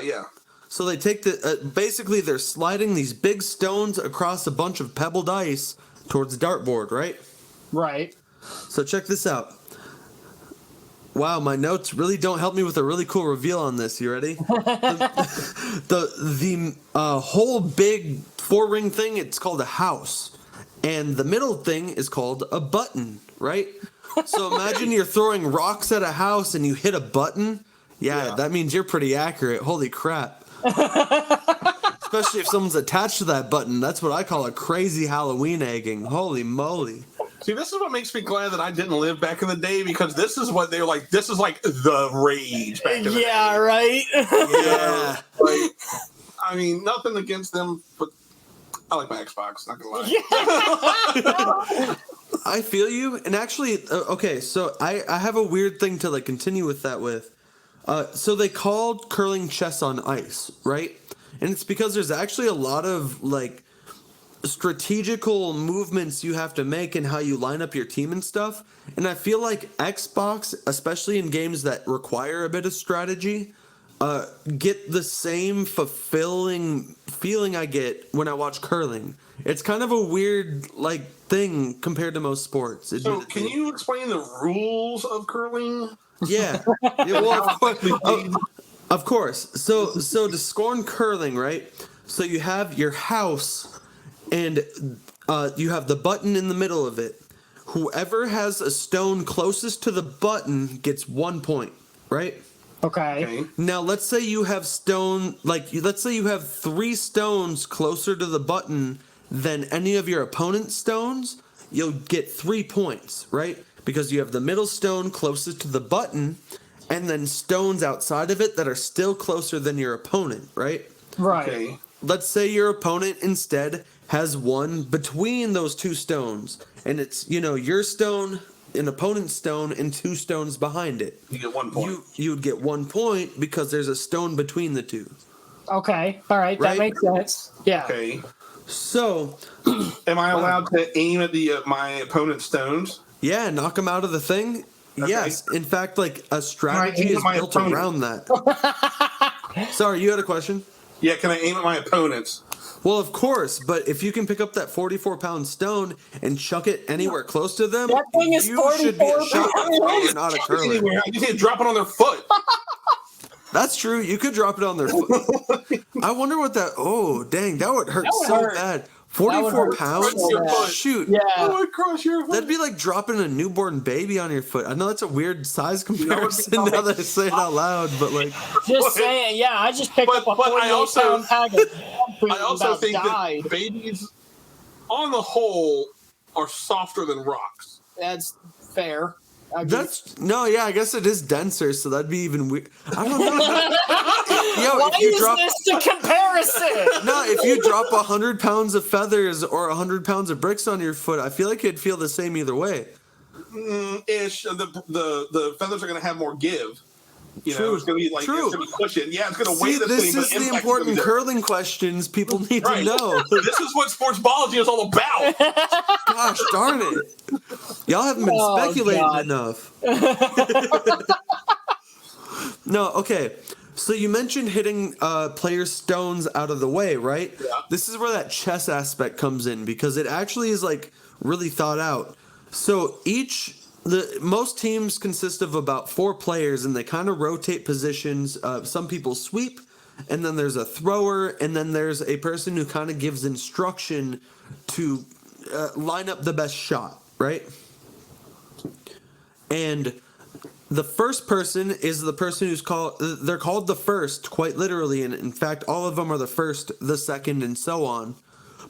Yeah. So they take basically they're sliding these big stones across a bunch of pebbled ice towards the dartboard, right? Right. So check this out. Wow, my notes really don't help me with a really cool reveal on this. You ready? The whole big 4-ring thing, it's called a house. And the middle thing is called a button, right? So imagine you're throwing rocks at a house and you hit a button. Yeah, that means you're pretty accurate. Holy crap. Especially if someone's attached to that button. That's what I call a crazy Halloween egging. Holy moly. See, this is what makes me glad that I didn't live back in the day, because this is what they're like. This is like the rage back in the day. Right. Yeah. Like, I mean, nothing against them, but I like my Xbox, not gonna lie. I feel you. And actually, okay, so I have a weird thing to like continue with that with. So they called curling chess on ice, right? And it's because there's actually a lot of like strategical movements you have to make in how you line up your team and stuff. And I feel like Xbox, especially in games that require a bit of strategy, get the same fulfilling feeling I get when I watch curling. It's kind of a weird like thing compared to most sports. So can you explain the rules of curling? Yeah. Well, of course. So to scorn curling, right? So you have your house, and you have the button in the middle of it. Whoever has a stone closest to the button gets 1 point, right? Okay. Now let's say you have let's say you have 3 stones closer to the button than any of your opponent's stones. You'll get 3 points, right? Because you have the middle stone closest to the button, and then stones outside of it that are still closer than your opponent, right? Right. Okay. Let's say your opponent instead has one between those two stones, and it's, your stone, an opponent's stone, and two stones behind it. You get 1 point. You'd get 1 point because there's a stone between the two. Okay. All right. Right? That makes sense. Yeah. Okay. So, Am I allowed to aim at my opponent's stones? yeah, knock them out of the thing. Okay. Yes. In fact, like a strategy aim is at my built opponent? around that. Sorry, you had a question? Yeah, can I aim at my opponent's? Well, of course, but if you can pick up that 44-pound stone and chuck it anywhere close to them, That thing is you should be a 44 shot pounds. player, not a curler. Anywhere. I just need to drop it on their foot. That's true. You could drop it on their foot. I wonder what that. Oh, dang, that would hurt That would so hurt. bad. That would 44 hurt pounds? so bad. Shoot. Yeah. Oh, I'd crush your foot. That'd be like dropping a newborn baby on your foot. I know that's a weird size know, it'd be comparison now that I say it out loud, but like, Just saying. Yeah, I just picked up a But I also- 48-pound pack of dog food I also and think about died. that babies, on the whole, are softer than rocks. That's fair. I agree. I guess it is denser, so that'd be even weird. I don't know. Yo, Why if you is drop. this the comparison? No, if you drop 100 pounds of feathers or 100 pounds of bricks on your foot, I feel like it'd feel the same either way. Ish. The feathers are going to have more give. True. It's going to be like True. it's going to be pushing. Yeah, it's going to See, weigh the this thing, but is the impact's important gonna be curling questions people need to Right. know. This is what sportsballogy is all about. Gosh darn it. Y'all haven't been Oh, speculating God. enough. No, okay. So you mentioned hitting players' stones out of the way, right? Yeah. This is where that chess aspect comes in because it actually is like really thought out. So most teams consist of about 4 players and they kind of rotate positions. Some people sweep, and then there's a thrower, and then there's a person who kind of gives instruction to line up the best shot, right? And the first person is the person they're called the first, quite literally, and in fact, all of them are the first, the second, and so on.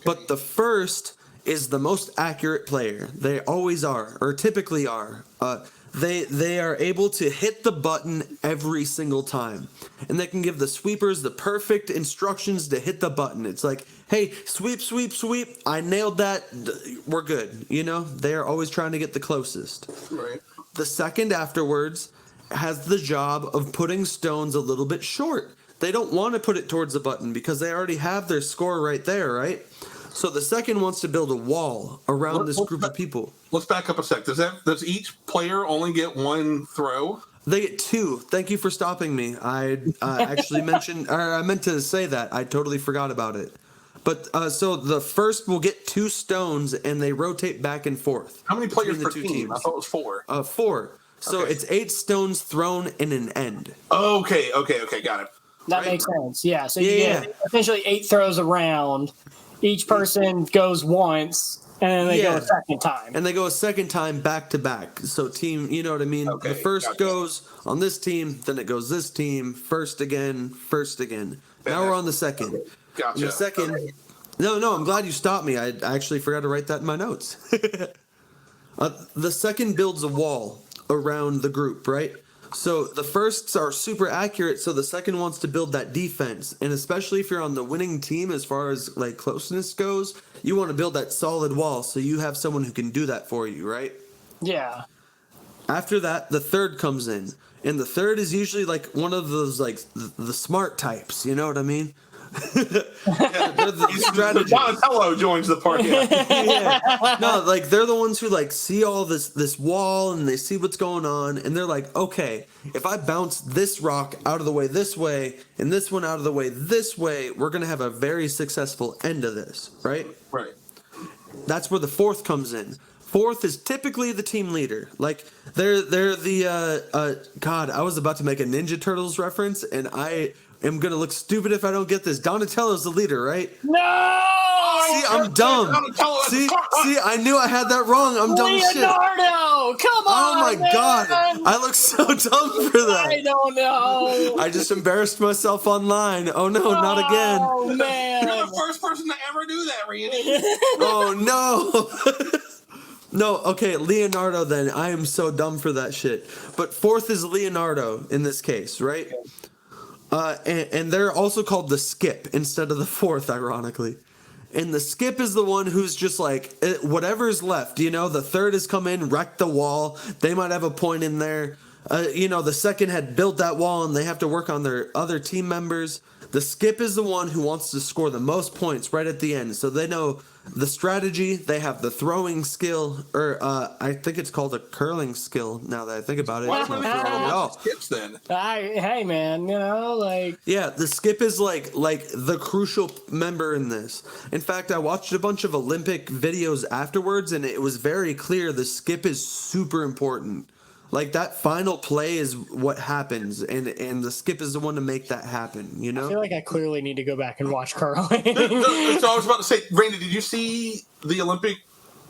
But the first is the most accurate player. They always are, or typically are. They are able to hit the button every single time. And they can give the sweepers the perfect instructions to hit the button. It's like, hey, sweep, sweep, sweep. I nailed that. We're good. They are always trying to get the closest. Right. The second afterwards has the job of putting stones a little bit short. They don't want to put it towards the button because they already have their score right there, right? So the second wants to build a wall around this group of people. Let's back up a sec. Does each player only get 1 throw? They get 2. Thank you for stopping me. I actually I meant to say that. I totally forgot about it. But so the first will get 2 stones and they rotate back and forth. How many players per between the team? 2 I thought it was 4. 4. So Okay. it's 8 stones thrown in an end. Okay, got it. That Right. makes sense. Yeah. So Yeah, you yeah. get essentially 8 throws around. Each person goes once, and then they go Yeah. a second time. And they go a second time back to back. So team, you know what I mean? Okay, The first gotcha. goes on this team, then it goes this team, first again. Now we're on the second. Gotcha. And the second. Okay. No, I'm glad you stopped me. I actually forgot to write that in my notes. The second builds a wall around the group, right? So the firsts are super accurate, so the second wants to build that defense. And especially if you're on the winning team as far as like closeness goes, you want to build that solid wall so you have someone who can do that for you, right? Yeah. After that, the third comes in. And the third is usually like one of those like the smart types, you know what I mean? They're the strategists. Donatello joins the party. Yeah. No, like they're the ones who like see all this wall and they see what's going on and they're like, okay, if I bounce this rock out of the way this way and this one out of the way this way, we're gonna have a very successful end of this, right? Right. That's where the fourth comes in. Fourth is typically the team leader. Like they're the God, I was about to make a Ninja Turtles reference and I am gonna look stupid if I don't get this. Donatello's the leader, right? No! See, I'm dumb. Donatello is See, the front. I knew I had that wrong. I'm dumb as shit. Leonardo! Come Oh on! my man! god, I look so dumb for I that. don't know. I just embarrassed myself online. Oh no, not again. Oh, You're man. the first person to ever do that, Randy. Oh no. No, okay, Leonardo then. I am so dumb for that shit. But fourth is Leonardo in this case, right? And they're also called the skip instead of the fourth, ironically. And the skip is the one who's just like, whatever's left, the third has come in, wrecked the wall. They might have a point in there. The second had built that wall and they have to work on their other team members. The skip is the one who wants to score the most points right at the end. So they know the strategy, they have the throwing skill, or I think it's called a curling skill now that I think about it. Why It's don't not we throwing throw at all. skips then? Hey, man, Yeah, the skip is like the crucial member in this. In fact, I watched a bunch of Olympic videos afterwards, and it was very clear the skip is super important. Like, that final play is what happens, and the skip is the one to make that happen, I feel like I clearly need to go back and watch curling. So I was about to say, Randy, did you see the Olympic?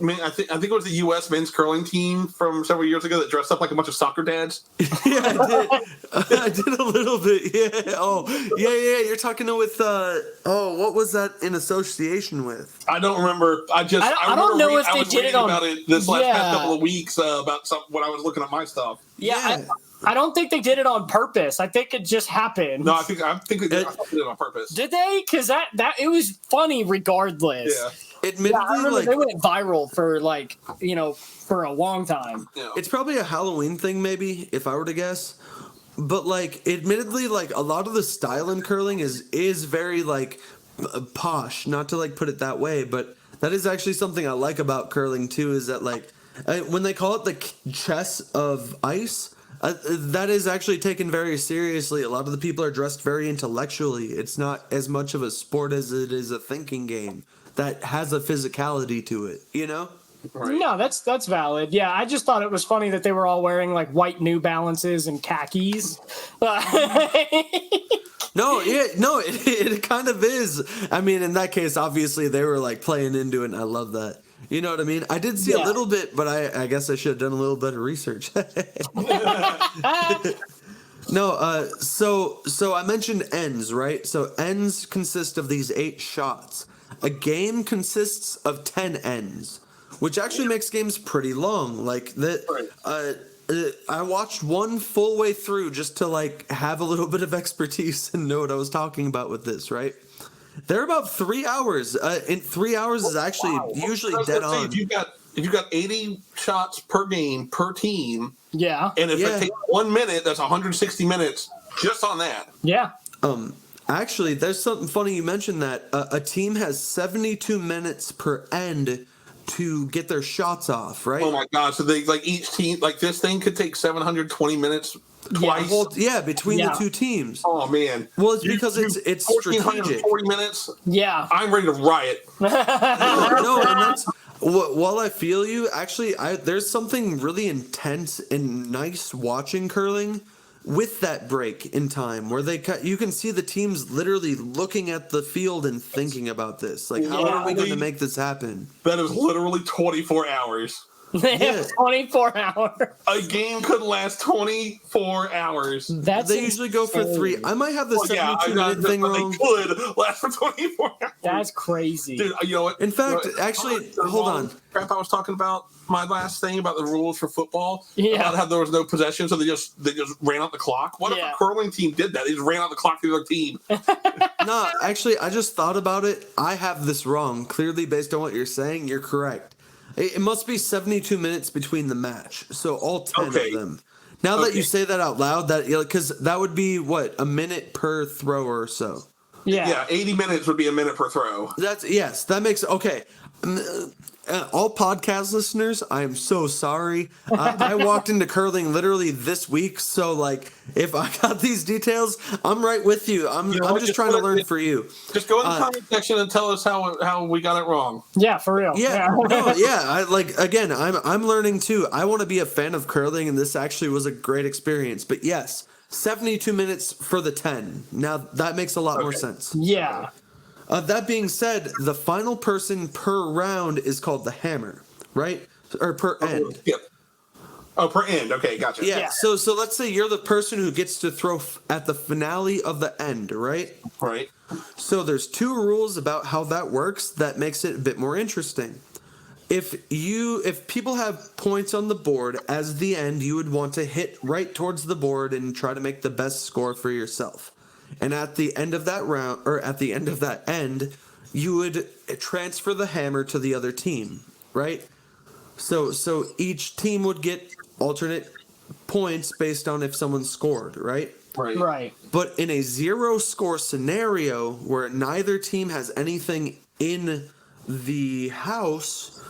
I think it was the U.S. men's curling team from several years ago that dressed up like a bunch of soccer dads. Yeah, I did a little bit. Yeah. Oh, yeah. You're talking with what was that in association with? I don't remember. I don't know if they did it on. About it this last past couple of weeks about when I was looking at my stuff. Yeah. I don't think they did it on purpose. I think it just happened. No, I think they did it on purpose. Did they? Because that it was funny regardless. Yeah. Admittedly, I remember they went viral for for a long time. Yeah. It's probably a Halloween thing, maybe, if I were to guess. But admittedly, a lot of the style in curling is very posh. Not to put it that way, but that is actually something I like about curling too. Is that when they call it the chess of ice. That is actually taken very seriously. A lot of the people are dressed very intellectually. It's not as much of a sport as it is a thinking game that has a physicality to it, Right. No, that's valid. Yeah, I just thought it was funny that they were all wearing white New Balances and khakis. It kind of is. I mean, in that case, obviously they were playing into it, and I love that. You know what I mean? I did see a little bit, but I guess I should have done a little better research. No, so I mentioned ends, right? So ends consist of these 8 shots. A game consists of 10 ends, which actually makes games pretty long. I watched one full way through just to have a little bit of expertise and know what I was talking about with this, right? They're about 3 hours. And 3 hours is actually usually dead on. If you've got 80 shots per game per team, yeah, and if it takes 1 minute, that's 160 minutes just on that. Yeah. Actually, there's something funny you mentioned that a team has 72 minutes per end to get their shots off, right? Oh my god! So they each team this thing could take 720 minutes twice. Between the two teams. Oh man! Well, it's because it's strategic. 40 minutes. Yeah, I'm ready to riot. No, and that's while I feel you. Actually, there's something really intense and nice watching curling with that break in time where you can see the teams literally looking at the field and thinking about this. How are we going to make this happen? That is literally 24 hours. They have 24 hours. A game could last 24 hours. They usually go for 3. I might have the 72-minute thing wrong. They could last for 24 hours. That's crazy. Dude, you know what? In fact, actually, hold on. Crap, I was talking about my last thing about the rules for football. Yeah. About how there was no possession, so they just ran out the clock. What if a curling team did that? They just ran out the clock to the other team. No, actually, I just thought about it. I have this wrong. Clearly, based on what you're saying, you're correct. It must be 72 minutes between the match, so all 10 of them. Now that you say that out loud, because that would be a minute per throw or so. Yeah, 80 minutes would be a minute per throw. That makes okay. All podcast listeners, I am so sorry. I walked into curling literally this week, so if I got these details, I'm right with you. I'm just trying to learn for you. Just go in the comment section and tell us how we got it wrong. Yeah, for real. Again, I'm learning too. I want to be a fan of curling, and this actually was a great experience. But yes, 72 minutes for the 10. Now that makes a lot more sense. Yeah. That being said, the final person per round is called the hammer, right? Or per end. Yep. Oh, per end. Okay, gotcha. Yeah. So let's say you're the person who gets to throw at the finale of the end, right? Right. So there's 2 rules about how that works that makes it a bit more interesting. if people have points on the board as the end, you would want to hit right towards the board and try to make the best score for yourself. And at the end of that round, or at the end of that end, you would transfer the hammer to the other team, right? So each team would get alternate points based on if someone scored, right? Right. But in a 0-score scenario where neither team has anything in the house,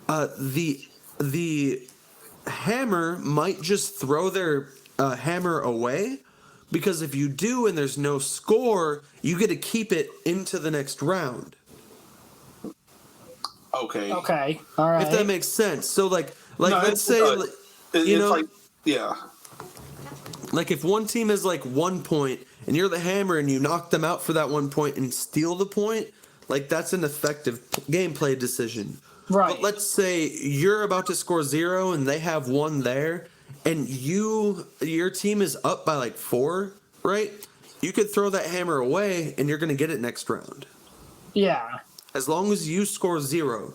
the hammer might just throw their hammer away, because if you do and there's no score, you get to keep it into the next round. Okay. All right. If that makes sense. So like No, let's say does. you know, like, yeah. like if one team has like 1 point and you're the hammer and you knock them out for that 1 point and steal the point, like that's an effective gameplay decision. Right. But let's say you're about to score 0 and they have 1 there, and your team is up by like 4, right? You could throw that hammer away and you're going to get it next round. Yeah. As long as you score 0.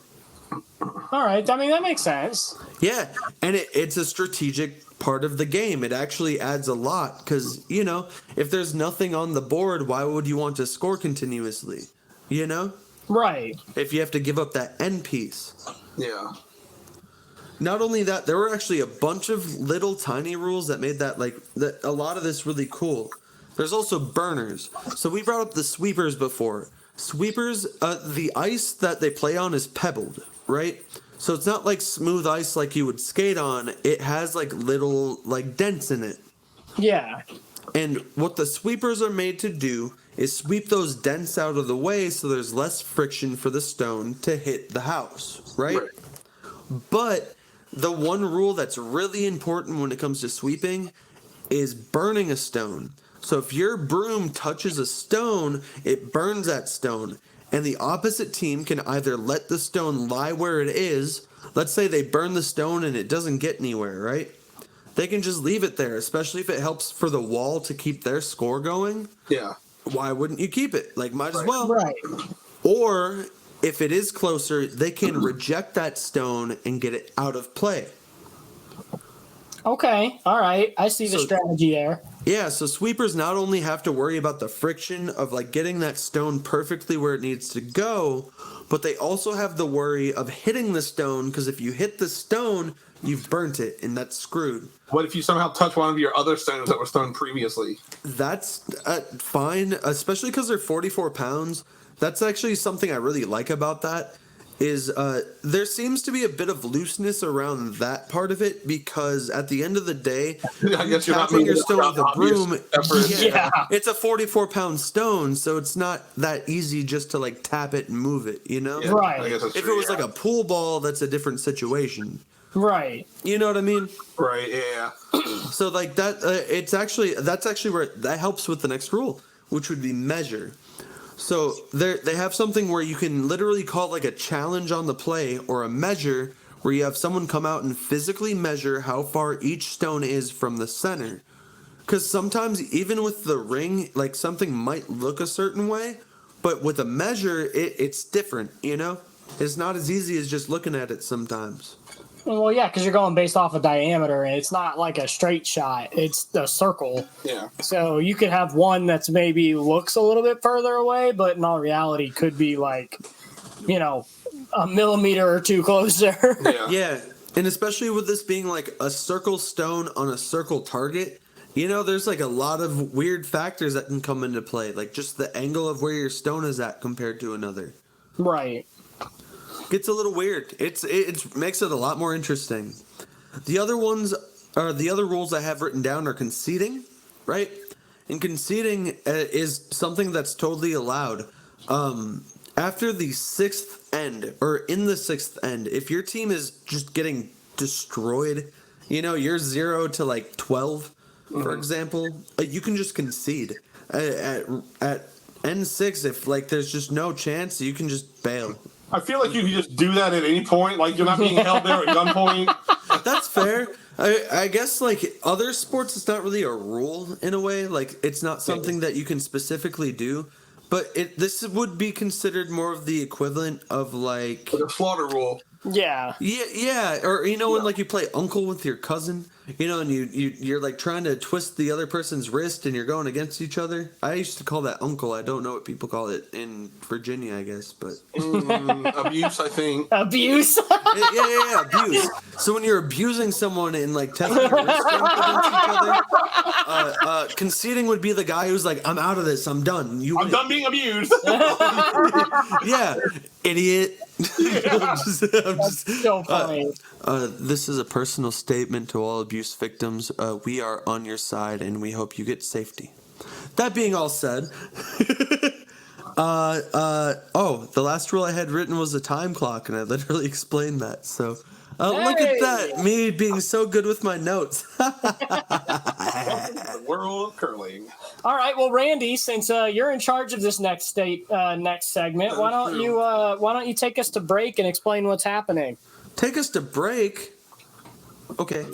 All right. I mean, that makes sense. Yeah, and it's a strategic part of the game. It actually adds a lot because, you know, if there's nothing on the board, why would you want to score continuously? You know? Right. If you have to give up that end piece. Yeah. Not only that, there were actually a bunch of little tiny rules that made that a lot of this really cool. There's also burners. So we brought up the sweepers before. Sweepers, the ice that they play on is pebbled, right? So it's not like smooth ice like you would skate on. It has like little like dents in it. Yeah. And what the sweepers are made to do is sweep those dents out of the way so there's less friction for the stone to hit the house, right? But the one rule that's really important when it comes to sweeping is burning a stone. So if your broom touches a stone, it burns that stone. And the opposite team can either let the stone lie where it is. Let's say they burn the stone and it doesn't get anywhere, right? They can just leave it there, especially if it helps for the wall to keep their score going. Yeah. Why wouldn't you keep it? Like, might as well. Right. Or if it is closer, they can reject that stone and get it out of play. Okay. All right. I see the strategy there. Yeah, so sweepers not only have to worry about the friction of like getting that stone perfectly where it needs to go, but they also have the worry of hitting the stone, because if you hit the stone, you've burnt it, and that's screwed. What if you somehow touch one of your other stones that was thrown previously? That's fine, especially because they're 44 pounds. That's actually something I really like about that. Is there seems to be a bit of looseness around that part of it, because at the end of the day, I guess you're not tapping moving your stone with a broom. Yeah. It's a 44-pound stone, so it's not that easy just to like tap it and move it, you know? Yeah, Right. I guess that's If true, it was yeah. like a pool ball, that's a different situation. Right. You know what I mean? Right, yeah. So like that, that's actually where that helps with the next rule, which would be measure. So they have something where you can literally call it like a challenge on the play, or a measure, where you have someone come out and physically measure how far each stone is from the center. Because sometimes even with the ring, like something might look a certain way, but with a measure, it's different, you know? It's not as easy as just looking at it sometimes. Well, yeah, because you're going based off of diameter, and it's not like a straight shot. It's a circle. Yeah. So you could have one that's maybe looks a little bit further away, but in all reality could be like, you know, a millimeter or two closer. Yeah. Yeah, and especially with this being like a circle stone on a circle target, you know, there's like a lot of weird factors that can come into play, like just the angle of where your stone is at compared to another. Right. Gets a little weird. It makes it a lot more interesting. The other rules I have written down are conceding, right? And conceding is something that's totally allowed. After the sixth end, or in the sixth end, if your team is just getting destroyed, you know, you're 0 to like 12, for example, you can just concede. At N6, if like there's just no chance, you can just bail. I feel like you can just do that at any point. Like, you're not being held there at gunpoint. That's fair. I guess like other sports, it's not really a rule in a way. Like, it's not something that you can specifically do. But this would be considered more of the equivalent of like The slaughter rule. Yeah. Yeah, or when like you play uncle with your cousin, and you're like trying to twist the other person's wrist and you're going against each other. I used to call that uncle. I don't know what people call it in Virginia, I guess, but abuse, I think. Abuse. yeah, abuse. So when you're abusing someone and like testing your wrist strength against each other, conceding would be the guy who's like, "I'm out of this. I'm done. I'm done being abused." Yeah, idiot. I'm just So funny. This is a personal statement to all abuse victims. We are on your side, and we hope you get safety. That being all said, the last rule I had written was a time clock, and I literally explained that. So look at that, me being so good with my notes. The world of curling. All right, well, Randy, since you're in charge of this next segment, why don't you take us to break and explain what's happening? Take us to break. Okay.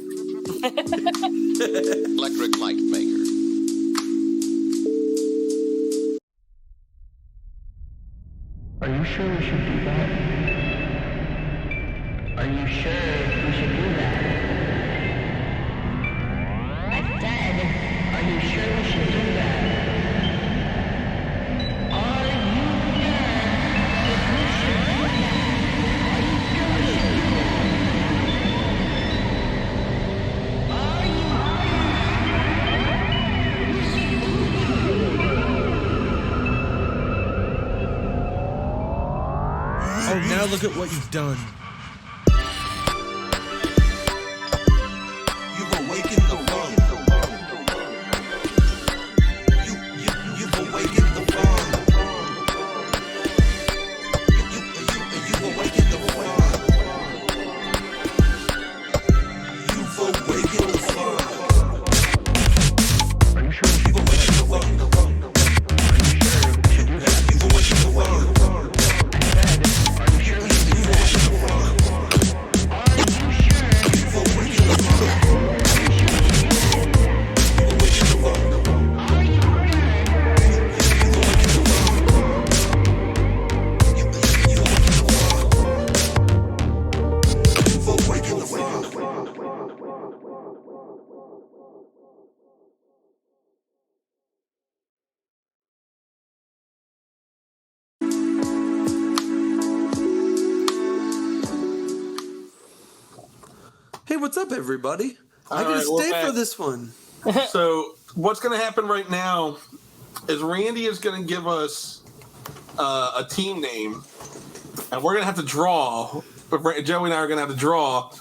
Electric light maker. Are you sure we should do that? Are you sure we should do that? I said, are you sure we should do that? Are you sure if we should do that? Are you sure we should do that? Are you Oh, now look at what you've done. You've awakened the wrong. You've awakened the wrong. You've awakened the wrong. You've awakened the wrong. Are you sure we should do that? You've awakened the wrong. Hey, what's up, everybody? I gotta stay for this one. So what's going to happen right now is Randy is going to give us a team name, and we're going to have to draw. Joey and I are going to have to draw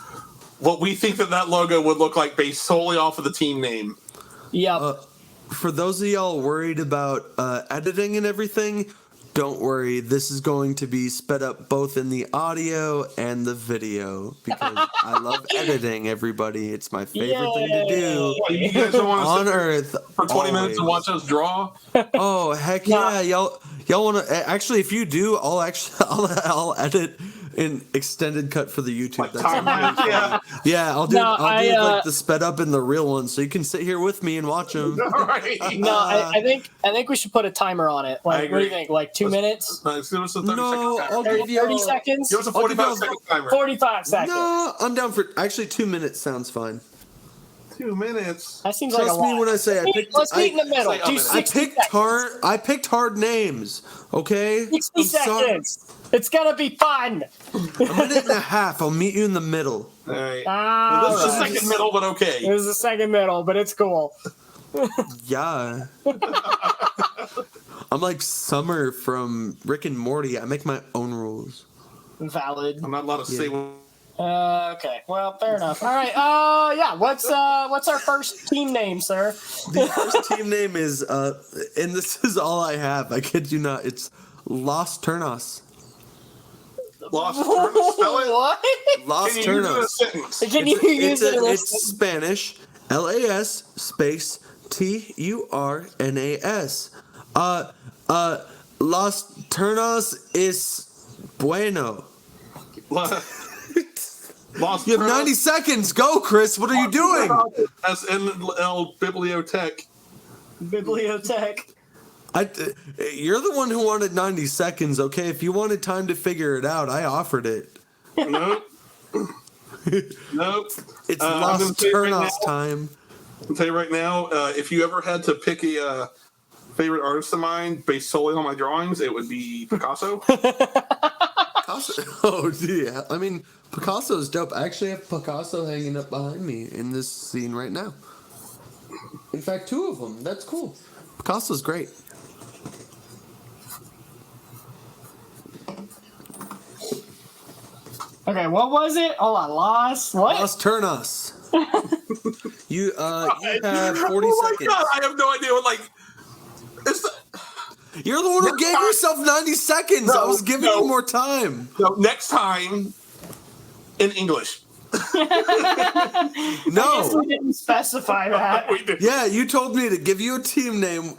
what we think that logo would look like based solely off of the team name. Yep. For those of y'all worried about editing and everything, don't worry. This is going to be sped up both in the audio and the video because I love editing, everybody. It's my favorite thing to do You guys don't want to on sit Earth. for 20 minutes and always. watch us draw? Oh, heck yeah. Y'all want to... Actually, if you do, I'll edit an extended cut for the YouTube. Like time, yeah. Yeah, I'll do I the sped up and the real one, so you can sit here with me and watch them. All right. No, I think we should put a timer on it. Like, what do you think? Like 2 minutes? Let's give us a 30 No, second I'll timer. give you 30 seconds? Give us a 45-second timer. 45 seconds. No, I'm down for... Actually, 2 minutes sounds fine. 2 minutes. That seems like a Trust lot. me when I say I picked... Let's meet in the middle. say a Do minute. 60 seconds. I picked hard names, okay? 60 I'm sorry. seconds. It's gonna be fun. A minute and a half. I'll meet you in the middle. All right. Ah, This is the right. second middle, but okay. It was the second middle, but it's cool. Yeah. I'm like Summer from Rick and Morty. I make my own rules. Valid. I'm not allowed to say what. Okay. Well, fair enough. All right. Yeah. What's our first team name, sir? The first team name is, and this is all I have. I kid you not. It's Los Turnos. Lost turn, spell it. What? Los Can you use it in a Turnos. sentence? Can you use it? in a It's Spanish. LAS space TURNAS. Los Turnos is bueno. Lost You have 90 seconds. Go, Chris. What are you doing? SNL Bibliotech. Bibliotech. You're the one who wanted 90 seconds, okay? If you wanted time to figure it out, I offered it. Nope. Nope. It's I'm Lost gonna say right Turnos now- time. I'll tell you right now, if you ever had to pick a favorite artist of mine based solely on my drawings, it would be Picasso. Picasso. Oh, yeah. I mean, Picasso's dope. I actually have Picasso hanging up behind me in this scene right now. In fact, 2 of them. That's cool. Picasso's great. Okay, what was it? Oh, I lost. What? Lost Turnos. You have 40 Oh my seconds. God, I have no idea what, like, it's the, You're the one who gave yourself 90 seconds. I was giving you more time. no, next time in English. No. We didn't specify that. We did. Yeah, you told me to give you a team name.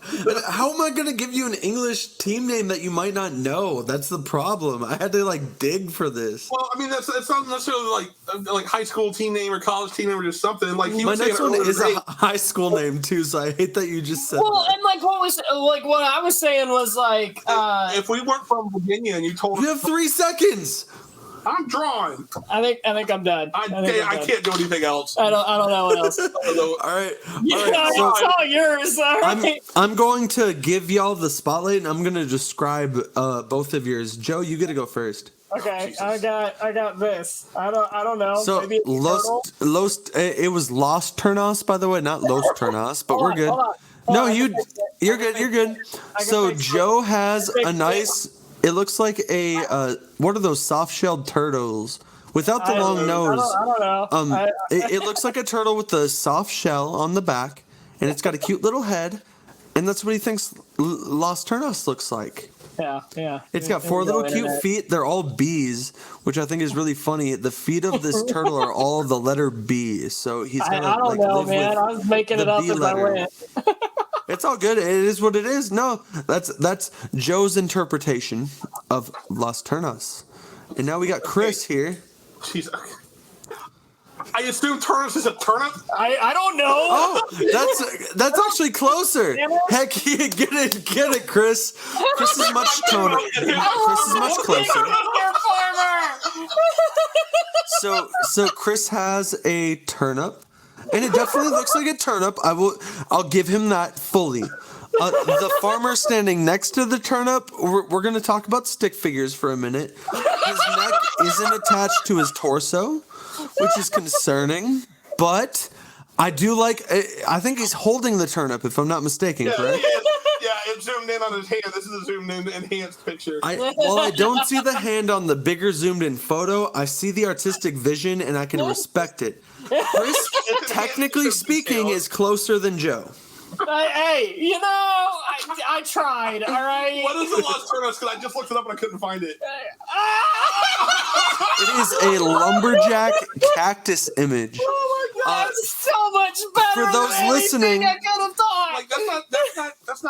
How am I going to give you an English team name that you might not know? That's the problem. I had to like dig for this. Well, I mean, it's not necessarily like high school team name or college team name or just something. Like he My was next saying one earlier is today, a high school name too, so I hate that you just said Well, that. and what I was saying was like, if we weren't from Virginia and you told You us, have 3 seconds. I'm drawing. I think I'm done. I think I'm done. can't do anything else. I don't know what else. All right. Yeah, All right. it's all yours. All right. I'm going to give y'all the spotlight, and I'm going to describe both of yours. Joe, you get to go first. Okay, I got this. I don't know. So Maybe it's it was Lost Turnos, by the way, not Los Turnos, but we're good. hold No, on. you're good. You're good. So fix it. Joe has I can a fix nice. It looks like a what are those soft-shelled turtles without the long nose? I don't know. It looks like a turtle with a soft shell on the back, and it's got a cute little head, and that's what he thinks Lost Turnos looks like. Yeah. It's got 4 little cute feet. They're all B's, which I think is really funny. The feet of this turtle are all the letter B, so he's I gonna don't know, live man. with I was making the it up B as I letter. went. It's all good. It is what it is. No, that's Joe's interpretation of Lost Turnos. And now we got Chris here. Jeez. I assume Turnus is a turnip. I don't know. Oh, that's actually closer. Heck, yeah, get it, Chris. Chris is much toner. Chris is much closer. So Chris has a turnip, and it definitely looks like a turnip. I'll give him that fully. The farmer standing next to the turnip, we're going to talk about stick figures for a minute. His neck isn't attached to his torso, which is concerning, but I do like, I think he's holding the turnip, if I'm not mistaken, correct? Yeah, it zoomed in on his hand. This is a zoomed in enhanced picture. While I don't see the hand on the bigger zoomed in photo, I see the artistic vision and I can respect it. Chris, technically speaking, is closer than Joe. Hey, I tried. All right. What is the Lost Turnips? Because I just looked it up and I couldn't find it. It is a lumberjack cactus image. Oh my God, it's so much better. for those than listening- anything I could have thought. Like that's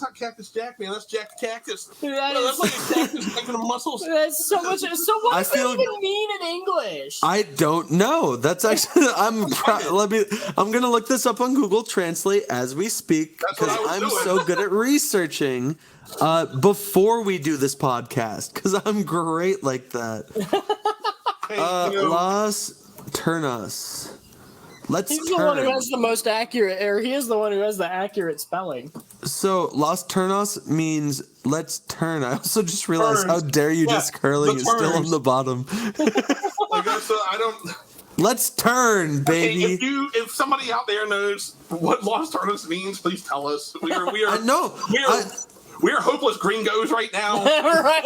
not Cactus Jack, man. That's Jack the Cactus. That No, is- that's like a cactus making the muscles. That's so much. So what I does feel- that even mean in English? I don't know. That's actually I'm gonna look this up on Google Translate as we speak That's what because I was I'm doing. so good at researching before we do this podcast because I'm great like that. Hey, you know, Las Turnas. Let's He's the one who turn. has the most accurate, or he is the one who has the accurate spelling. So Las Turnas means let's turn. I also just realized Turns. how dare you Yeah, just curling the is still on turns. the bottom. like I don't. Let's turn, Hey, baby. if somebody out there knows what Lost Turnips means, please tell us. We are I know. we are hopeless gringos right now. Right?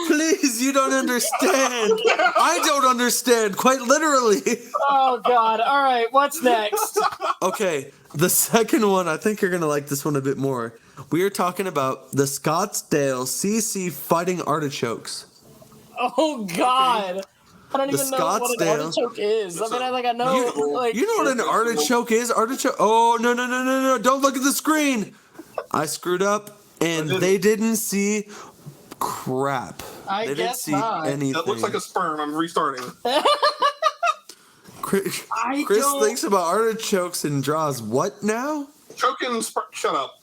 Please, you don't understand. I don't understand, quite literally. Oh God! All right, what's next? Okay, the second one, I think you're going to like this one a bit more. We are talking about the Scottsdale CC Fighting Artichokes. Oh God! I don't The even know what an Scottsdale- artichoke is. I mean, I know. You know what an artichoke is? Artichoke. Oh, no. Don't look at the screen. I screwed up, and they didn't see crap. I They didn't guess see not. anything. That looks like a sperm. I'm restarting. Chris I Chris don't- thinks about artichokes and draws what now? Choking sperm. Shut up.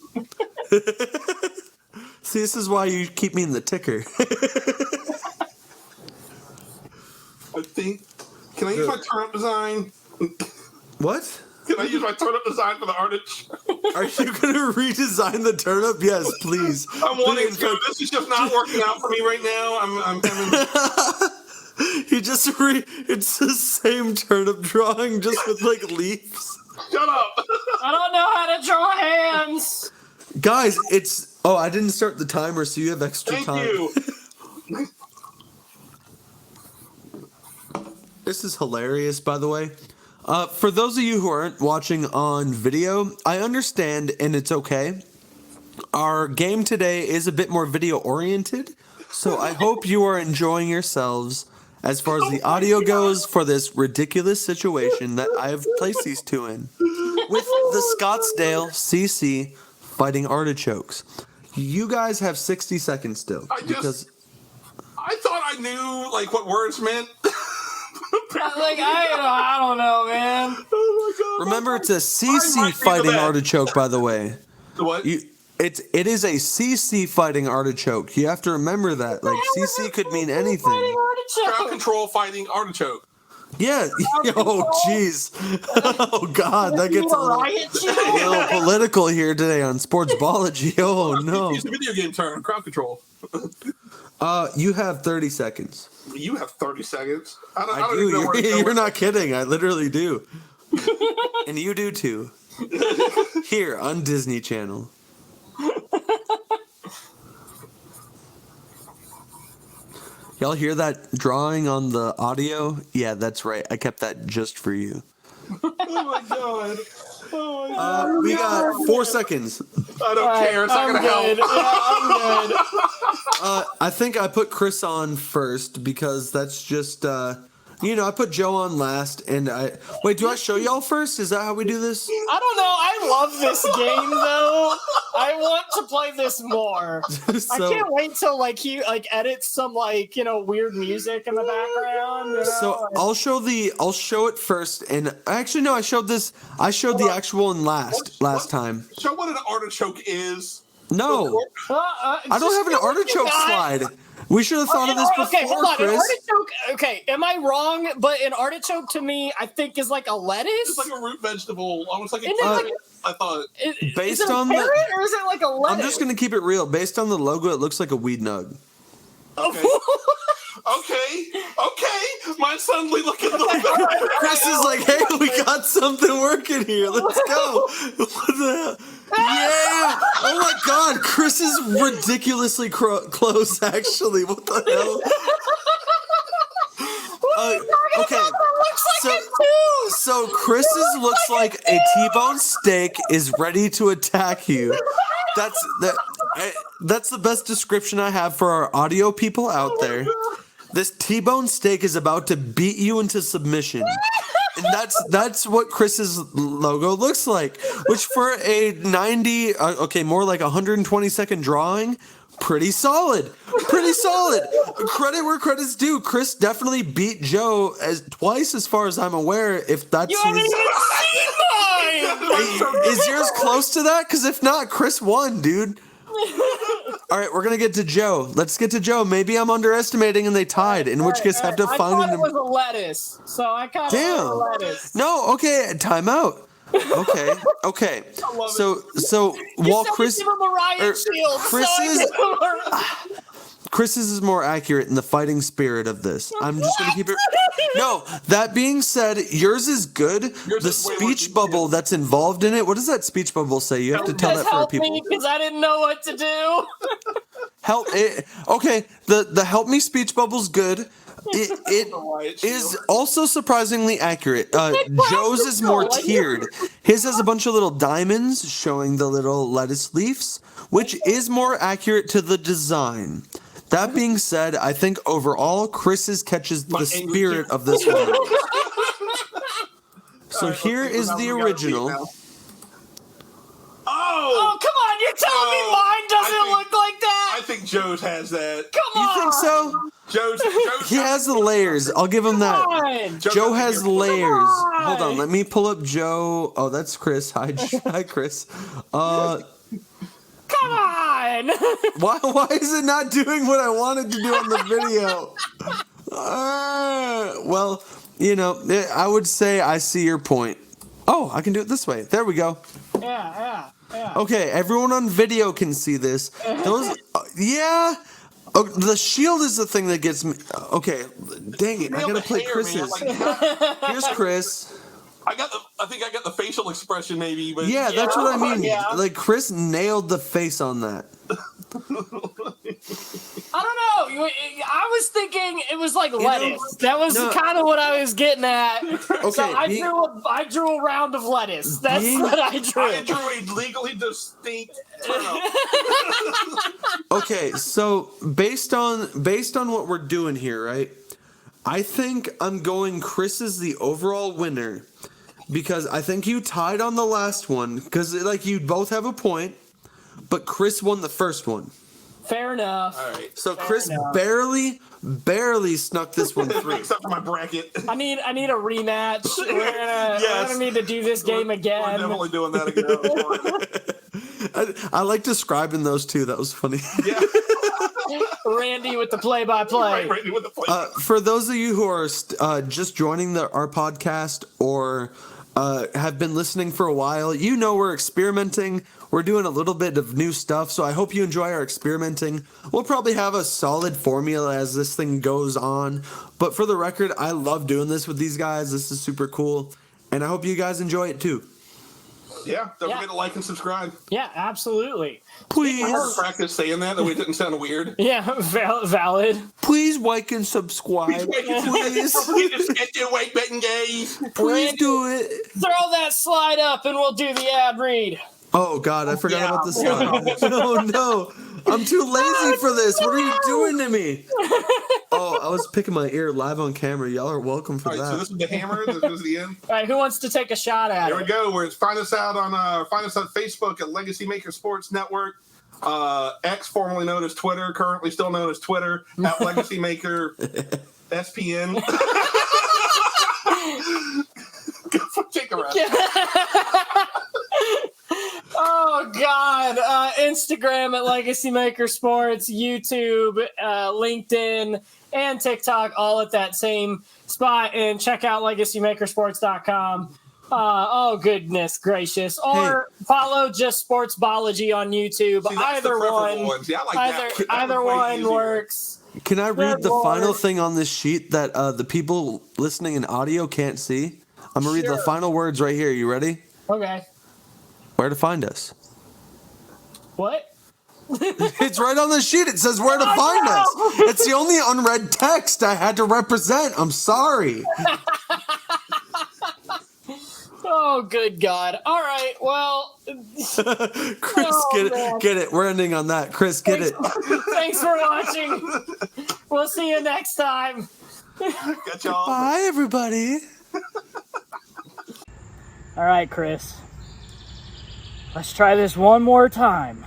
See, this is why you keep me in the ticker. I think. Can I use my turnip design? What? Can I use my turnip design for the artichoke? Are you going to redesign the turnip? Yes, please. I'm wanting to. This is just not working out for me right now. I'm having. It's the same turnip drawing, just with like leaves. Shut up. I don't know how to draw hands. Guys, I didn't start the timer, so you have extra Thank time. you. This is hilarious, by the way. For those of you who aren't watching on video, I understand, and it's okay. Our game today is a bit more video-oriented, so I hope you are enjoying yourselves as far as the audio goes for this ridiculous situation that I've placed these two in. With the Scottsdale CC fighting artichokes. You guys have 60 seconds still. I thought I knew like what words meant. I don't know, man. Oh my god! Remember, it's a CC fighting artichoke, by the way. The what? It is a CC fighting artichoke. You have to remember that. Like CC could mean anything. Crowd control fighting artichoke. Yeah. Oh, jeez. Oh God, that gets a little political here today on Sportsballogy. Oh no. Use the video game term. Crowd control. You have 30 seconds. You have 30 seconds. I I don't do. even know where to go You're with not kidding. I literally do. And you do too. Here on Disney Channel. Y'all hear that drawing on the audio? Yeah, that's right. I kept that just for you. Oh my god. Oh my god. We got 4 seconds. I don't care. It's not going to help. Yeah, I'm good. I think I put Chris on first because that's just, I put Joe on last. And wait, do I show y'all first? Is that how we do this? I don't know. I love this game though. I want to play this more. I can't wait till he edits some weird music in the background. So I'll show it first, and actually no, I showed the actual one last time. Show what an artichoke is. No, I don't have an artichoke slide. We should have thought of this before, okay, hold on. Chris. An artichoke. Okay, am I wrong? But an artichoke to me, I think is like a lettuce. It's like a root vegetable, almost like a I thought. Based is it on a carrot, or is it like a lettuce? I'm just gonna keep it real. Based on the logo, it looks like a weed nug. Okay. Okay. My suddenly looking Chris is like, hey, we got something working here. Let's go. What the hell? Yeah. Oh my God. Chris is ridiculously close, actually. What the hell? Okay. So Chris's looks like a T-bone steak is ready to attack you. That's the best description I have for our audio people out there. This T-bone steak is about to beat you into submission. And that's what Chris's logo looks like. Which for a 90, more like 120-second drawing, pretty solid. Pretty solid. Credit where credit's due. Chris definitely beat Joe twice as far as I'm aware. If that's You haven't even seen mine! Is yours close to that? Because if not, Chris won, dude. All right, we're gonna get to Joe. Let's get to Joe. Maybe I'm underestimating and they tied. In which case, I have to find. I thought it was a lettuce, so I kind of a lettuce. No, okay, timeout. Okay. So while Chris, Chris's is more accurate in the fighting spirit of this. I'm just gonna keep it. No, that being said, yours is good. The speech bubble that's involved in it. What does that speech bubble say? You have to tell that for people. Because I didn't know what to do. Help it. Okay, the help me speech bubble's good. It is also surprisingly accurate. Joe's is more tiered. His has a bunch of little diamonds showing the little lettuce leaves, which is more accurate to the design. That being said, I think overall, Chris's catches the spirit of this one. So here is the original. Oh, come on! You're telling me mine doesn't look like that? I think Joe's has that. Come on! You think so? Joe's He has the layers. I'll give him that. Joe has layers. Hold on, let me pull up Joe. Oh, that's Chris. Hi, Chris. Come on! Why is it not doing what I wanted to do on the video? Well, I would say I see your point. Oh, I can do it this way. There we go. Yeah. Okay, everyone on video can see this. Those, yeah. Oh, the shield is the thing that gets me. Okay, dang it! I gotta play Chris's. Here's Chris. I think I got the facial expression maybe, but Yeah, that's what I mean. Yeah. Like Chris nailed the face on that. I don't know. I was thinking it was like lettuce. That was no. kind of what I was getting at. Okay, So I drew a round of lettuce. That's what I drew. I drew a legally distinct turnout. Okay, so based on what we're doing here, right? I think I'm going Chris is the overall winner because I think you tied on the last one because like you both have a point, but Chris won the first one. Fair enough. All right. So Fair Chris enough. barely snuck this one through. Except for my bracket. I need a rematch. We're gonna need to do this game We're again. definitely doing that again. I like describing those two. That was funny. Yeah. Randy with the play-by-play. Right with the play. For those of you who are just joining our podcast or have been listening for a while, we're experimenting. We're doing a little bit of new stuff, so I hope you enjoy our experimenting. We'll probably have a solid formula as this thing goes on. But for the record, I love doing this with these guys. This is super cool, and I hope you guys enjoy it too. Yeah, don't forget to like and subscribe. Yeah, absolutely. Please, I heard practice saying that way it didn't sound weird. Yeah, valid. please like and subscribe. Please, Just get your weight betting gaze. please do it. Throw that slide up and we'll do the ad read. Oh God, I forgot about the slide. Oh no, I'm too lazy for this. What are you doing to me? Oh, I was picking my ear live on camera. Y'all are welcome for All right, that. so this is the hammer. This is the end. All right, who wants to take a shot at Here we it? go. Find us on Facebook at Legacy Maker Sports Network. X, formerly known as Twitter, currently still known as Twitter, at Legacy Maker SPN. Take a rest. Oh God! Instagram at Legacy Maker Sports, YouTube, LinkedIn, and TikTok, all at that same spot. And check out LegacyMakersports.com. Oh goodness gracious! Or follow just Sportsballogy on YouTube. See, that's the Either preferable one, ones. Yeah, I like that. That either was way one easier. works. Can I read the Good final Lord. thing on this sheet that the people listening in audio can't see? I'm gonna read the Sure. final words right here. You ready? Okay. Where to find us? What? It's right on the sheet. It says where to find no! us. It's the only unread text I had to represent. I'm sorry. Oh, good God! All right. Well, Chris, man. get it. We're ending on that. Chris, get it. thanks for watching. We'll see you next time. Catch y'all. Bye, everybody. All right, Chris. Let's try this one more time.